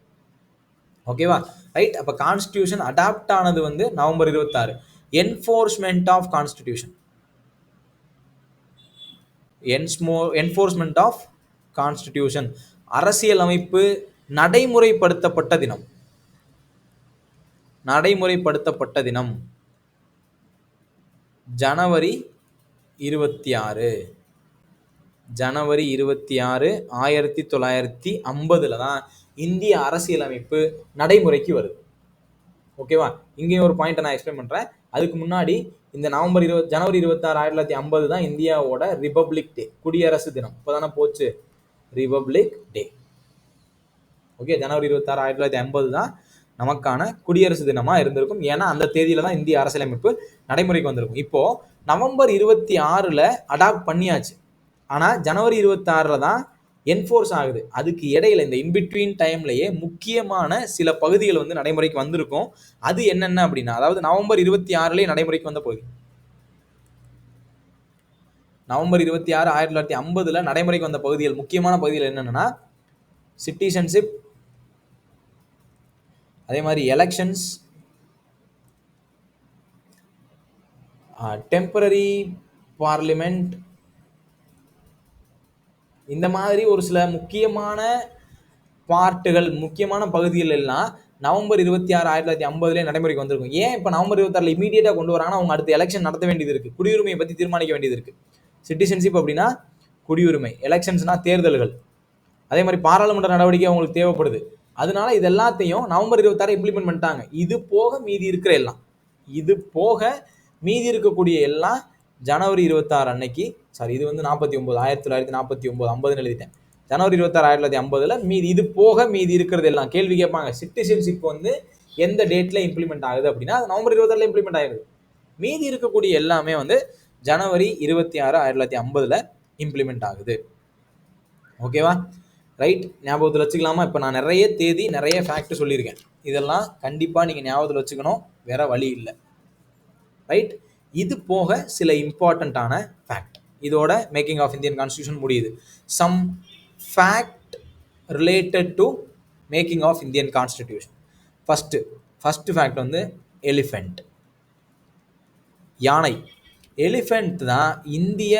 ஓகேவா? ரைட். அப்போ கான்ஸ்டியூஷன் அடாப்ட் ஆனது வந்து November 26. Enforcement of constitution, enforcement of constitution, அரசியலமைப்பு நடைமுறைப்படுத்தப்பட்ட தினம். நடைமுறைப்படுத்தப்பட்ட தினம் ஜனவரி 26. ஜனவரி 26, 1950 தான் இந்திய அரசியலமைப்பு நடைமுறைக்கு வருது. ஓகேவா? இங்கேயும் ஒரு பாயிண்ட் நான் எக்ஸ்பிளைன் பண்றேன். அதுக்கு முன்னாடி இந்த ஜனவரி 26, 1950 தான் இந்தியாவோட ரிபப்ளிக் டே, குடியரசு தினம். இப்போதானே போச்சு ரிபப்ளிக் டே. ஓகே, ஜனவரி 26, 1950 தான் நமக்கான குடியரசு தினமா இருந்திருக்கும். ஏன்னா அந்த தேதியில தான் இந்திய அரசியலமைப்பு நடைமுறைக்கு வந்திருக்கும். இப்போ நவம்பர் 26 அடாப்ட் பண்ணியாச்சு. ஆனால் ஜனவரி 26 தான் என்ஃபோர்ஸ் ஆகுது. அதுக்கு இடையில இந்த இன்பிட்வீன் டைம்லயே முக்கியமான சில பகுதிகள் வந்து நடைமுறைக்கு வந்திருக்கும். அது என்னென்ன அப்படின்னா, அதாவது நவம்பர் 26 நடைமுறைக்கு வந்த பகுதி, நவம்பர் 26, 1950 நடைமுறைக்கு வந்த பகுதிகள், முக்கியமான பகுதிகள் என்னென்னா, சிட்டிசன்ஷிப், அதே மாதிரி எலெக்ஷன்ஸ், டெம்பரரி பார்லிமெண்ட், இந்த மாதிரி ஒரு சில முக்கியமான பார்ட்டுகள், முக்கியமான பகுதிகள் எல்லாம் நவம்பர் 26, 1950 நடைமுறைக்கு வந்திருக்கும். ஏன் இப்போ நவம்பர் 26 இமீடியட்டாக கொண்டு வராங்கன்னா, அவங்க அடுத்த எலெக்ஷன் நடத்த வேண்டியது இருக்குது, குடியுரிமையை பற்றி தீர்மானிக்க வேண்டியது இருக்குது. சிட்டிசன்ஷிப் அப்படின்னா குடியுரிமை, எலெக்ஷன்ஸ்னா தேர்தல்கள், அதே மாதிரி பாராளுமன்ற நடவடிக்கை அவங்களுக்கு தேவைப்படுது. அதனால இது எல்லாத்தையும் நவம்பர் 26 இம்ப்ளிமெண்ட் பண்ணிட்டாங்க. இது போக மீதி இருக்கிற எல்லாம், இது போக மீதி இருக்கக்கூடிய எல்லாம் ஜனவரி 26 அன்னைக்கு, சாரி இது வந்து 49, 1949, 50 எழுதிட்டேன். ஜனவரி 26, 1950 மீதி, இது போக மீதி இருக்கிறது எல்லாம். கேள்வி கேட்பாங்க, சிட்டிசன்ஷிப் வந்து எந்த டேட்ல இம்ப்ளிமெண்ட் ஆகுது அப்படின்னா, அது நவம்பர் 26 இம்ப்ளிமெண்ட் ஆயிடுது. மீதி இருக்கக்கூடிய எல்லாமே வந்து ஜனவரி 26, 1950 இம்ப்ளிமெண்ட் ஆகுது. ஓகேவா? ரைட். ஞாபகத்தில் வச்சுக்கலாமா? இப்போ நான் நிறைய தேதி, நிறைய ஃபேக்ட் சொல்லியிருக்கேன். இதெல்லாம் கண்டிப்பாக நீங்கள் ஞாபகத்தில் வச்சுக்கணும், வேற வழி இல்லை. ரைட். இது போக சில இம்பார்ட்டண்ட்டான ஃபேக்ட். இதோட மேக்கிங் ஆஃப் இந்தியன் கான்ஸ்டியூஷன் முடியுது. Some fact related to making of Indian constitution. First fact வந்து எலிஃபெண்ட், யானை. எலிஃபெண்ட் தான் இந்திய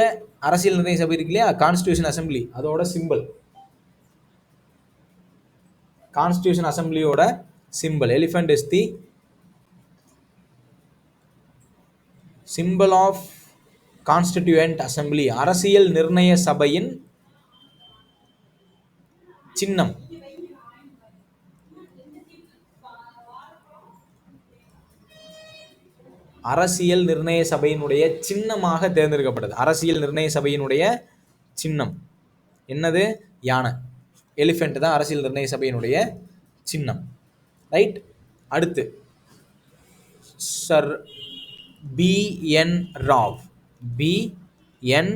அரசியல் நிர்ணய சபை இருக்கு இல்லையா, கான்ஸ்டியூஷன் அசம்பிளி, அதோட சிம்பிள். கான்ஸ்டியூஷன் அசம்பிளியோட simple elephant is the simple of constituent assembly. அரசியல் நிர்ணய சபையின் சின்னம். அரசியல் நிர்ணய சபையினுடைய சின்னமாக தேர்ந்தெடுக்கப்பட்டது. அரசியல் நிர்ணய சபையினுடைய சின்னம் என்னது? யானை, எலிஃபென்ட் தான் அரசியல் நிர்ணய சபையினுடைய சின்னம். ரைட். அடுத்து sir B.N. Rao. B.N.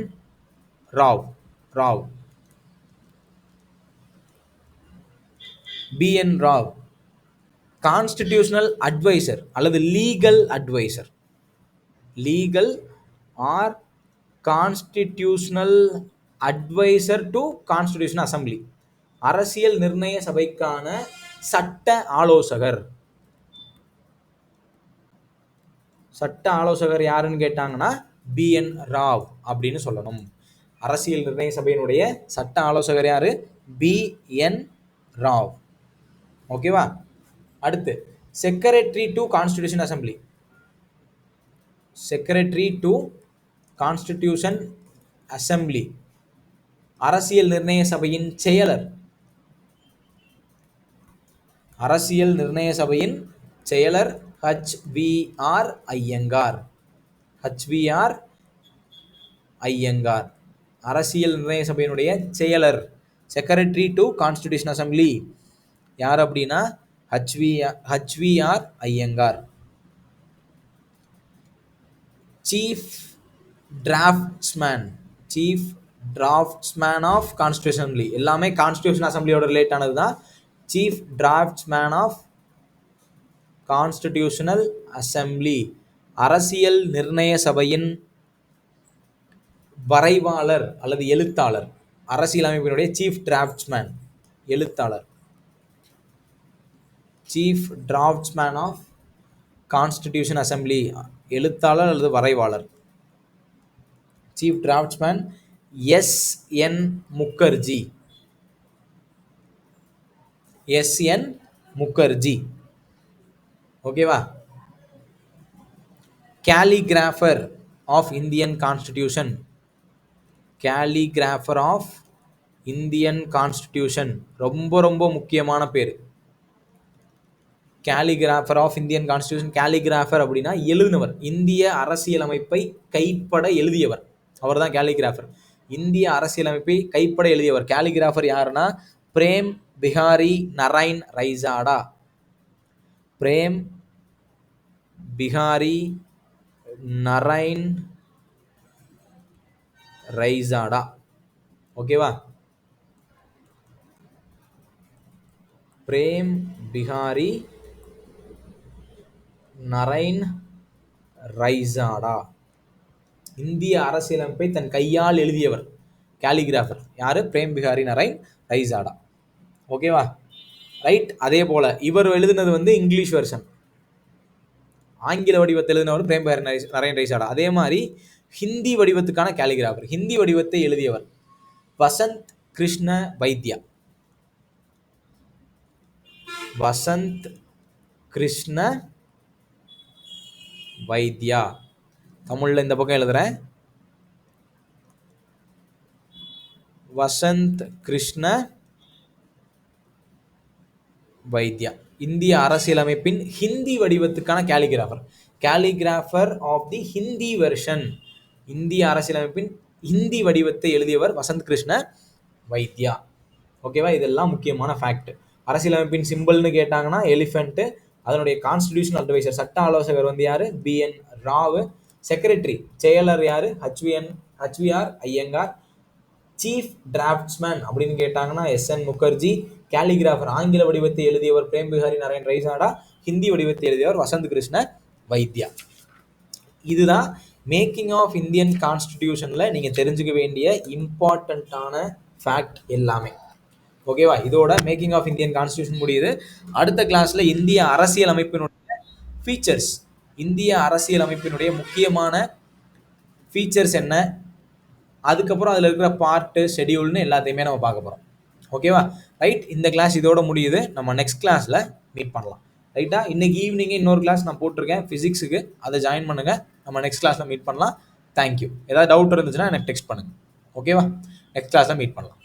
Rao. B.N. Rao constitutional adviser அல்லது legal adviser. Legal or constitutional adviser to constitution assembly. அரசியல் நிர்ணய சபைக்கான சட்ட ஆலோசகர். சட்ட ஆலோசகர் யாருன்னு கேட்டாங்கன்னா B.N. ராவ் அப்படின்னு சொல்லணும். அரசியல் நிர்ணய சபையினுடைய சட்ட ஆலோசகர் யாரு? B.N. ராவ். ஓகேவா? அடுத்து secretary to constitution assembly. Secretary to constitution assembly அரசியல் நிர்ணய சபையின் செயலர். அரசியல் நிர்ணய சபையின் செயலர் H.V.R. ஐயங்கார். H.V.R. ஐயங்கார் அரசியல் நிர்ணய சபையினுடைய செயலர். செக்ரட்டரி டு கான்ஸ்டிடியூஷன் அசம்பிளி யார் அப்படின்னா H.V.R. Iyengar. Chief draftsman. Chief draftsman of constitution assembly. எல்லாமே கான்ஸ்டிடியூஷன் அசம்பிளியோட ரிலேட் ஆனது தான். Chief draftsman of constitutional assembly அரசியல் நிர்ணய சபையின் வரைவாளர் அல்லது எழுத்தாளர். அரசியலமைப்பினுடைய சீஃப் டிராஃப்ட்ஸ்மேன் எழுத்தாளர். Chief draftsman of constitution assembly எழுத்தாளர் அல்லது வரைவாளர். Chief draftsman S.N. Mukherjee. S.N. Mukherjee. ஓகேவா? Calligrapher of Indian constitution. Calligrapher of Indian constitution ரொம்ப ரொம்ப முக்கியமான பேர். Calligrapher of Indian constitution. Calligrapher அப்படின்னா எழுதினவர். இந்திய அரசியலமைப்பை கைப்பட எழுதியவர். அவர் தான் கேலிகிராஃபர். இந்திய அரசியலமைப்பை கைப்பட எழுதியவர். கேலிகிராஃபர் யாருன்னா பிரேம் பிஹாரி நரைன் ரைசாடா. பிரேம் பிஹாரி நரைன் ரைசாடா. ஓகேவா? பிரேம் பிஹாரி நரைன் ரைசாடா இந்திய அரசியலமைப்பை தன் கையால் எழுதியவர் கேலிகிராஃபர். யாரு? பிரேம் பிஹாரி நரைன் ரைசாடா. ஓகேவா? ரைட். அதே போல இவர் எழுதினது வந்து இங்கிலீஷ் வெர்ஷன். ஆங்கில வடிவத்தை எழுதினவர் பிரேம் பிஹாரி நரைன் ரைசாடா. அதே மாதிரி ஹிந்தி வடிவத்துக்கான கேலிகிராஃபர், ஹிந்தி வடிவத்தை எழுதியவர் வசந்த் கிருஷ்ண வைத்யா. வசந்த் கிருஷ்ண வைத்யா. தமிழ்ல இந்த பக்கம் எழுதுறேன். வசந்த் கிருஷ்ண வைத்யா இந்திய அரசியலமைப்பின் ஹிந்தி வடிவத்துக்கான calligrapher. Calligrapher of the Hindi version. இந்திய அரசியலமைப்பின் ஹிந்தி வடிவத்தை எழுதியவர் வசந்த் கிருஷ்ண வைத்யா. ஓகேவா? இதெல்லாம் முக்கியமான ஃபேக்ட். அரசியலமைப்பின் சிம்பிள்னு கேட்டாங்கன்னா எலிஃபென்ட். அதனுடைய கான்ஸ்டிடியூஷனல் அட்வைசர் சட்ட ஆலோசகர் வந்து யாரு? B.N. ராவ். செக்ரட்டரி செயலர் யாரு? H.V.R. ஐயங்கார். சீஃப் டிராஃப்ட்ஸ்மேன் அப்படின்னு கேட்டாங்கன்னா S.N. முகர்ஜி. கேலிகிராஃபர் ஆங்கில வடிவத்தை எழுதியவர் பிரேம் பிஹாரி நரைன் ரைசாடா. ஹிந்தி வடிவத்தை எழுதியவர் வசந்த் கிருஷ்ண வைத்யா. இதுதான் மேக்கிங் ஆஃப் இந்தியன் கான்ஸ்டிடியூஷனில் நீங்கள் தெரிஞ்சுக்க வேண்டிய இம்பார்ட்டண்ட்டான ஃபேக்ட் எல்லாமே. ஓகேவா? இதோட மேக்கிங் ஆஃப் இந்தியன் கான்ஸ்டிடியூஷன் முடியுது. அடுத்த கிளாஸில் இந்திய அரசியலமைப்பினுடைய ஃபீச்சர்ஸ், இந்திய அரசியலமைப்பினுடைய முக்கியமான ஃபீச்சர்ஸ் என்ன, அதுக்கப்புறம் அதில் இருக்கிற பார்ட்டு ஷெடியூல்னு எல்லாத்தையுமே நம்ம பார்க்க போகிறோம். ஓகேவா? ரைட். இந்த கிளாஸ் இதோட முடியுது. நம்ம நெக்ஸ்ட் கிளாஸில் மீட் பண்ணலாம். ரைட்டா? இன்னைக்கு ஈவினிங்கே இன்னொரு கிளாஸ் நான் போட்டிருக்கேன் ஃபிசிக்ஸுக்கு. அதை ஜாயின் பண்ணுங்கள். நம்ம நெக்ஸ்ட் கிளாஸில் மீட் பண்ணலாம். தேங்க்யூ. ஏதாவது டவுட் இருந்துச்சுன்னா எனக்கு டெக்ஸ்ட் பண்ணுங்கள். ஓகேவா? நெக்ஸ்ட் கிளாஸில் மீட் பண்ணலாம்.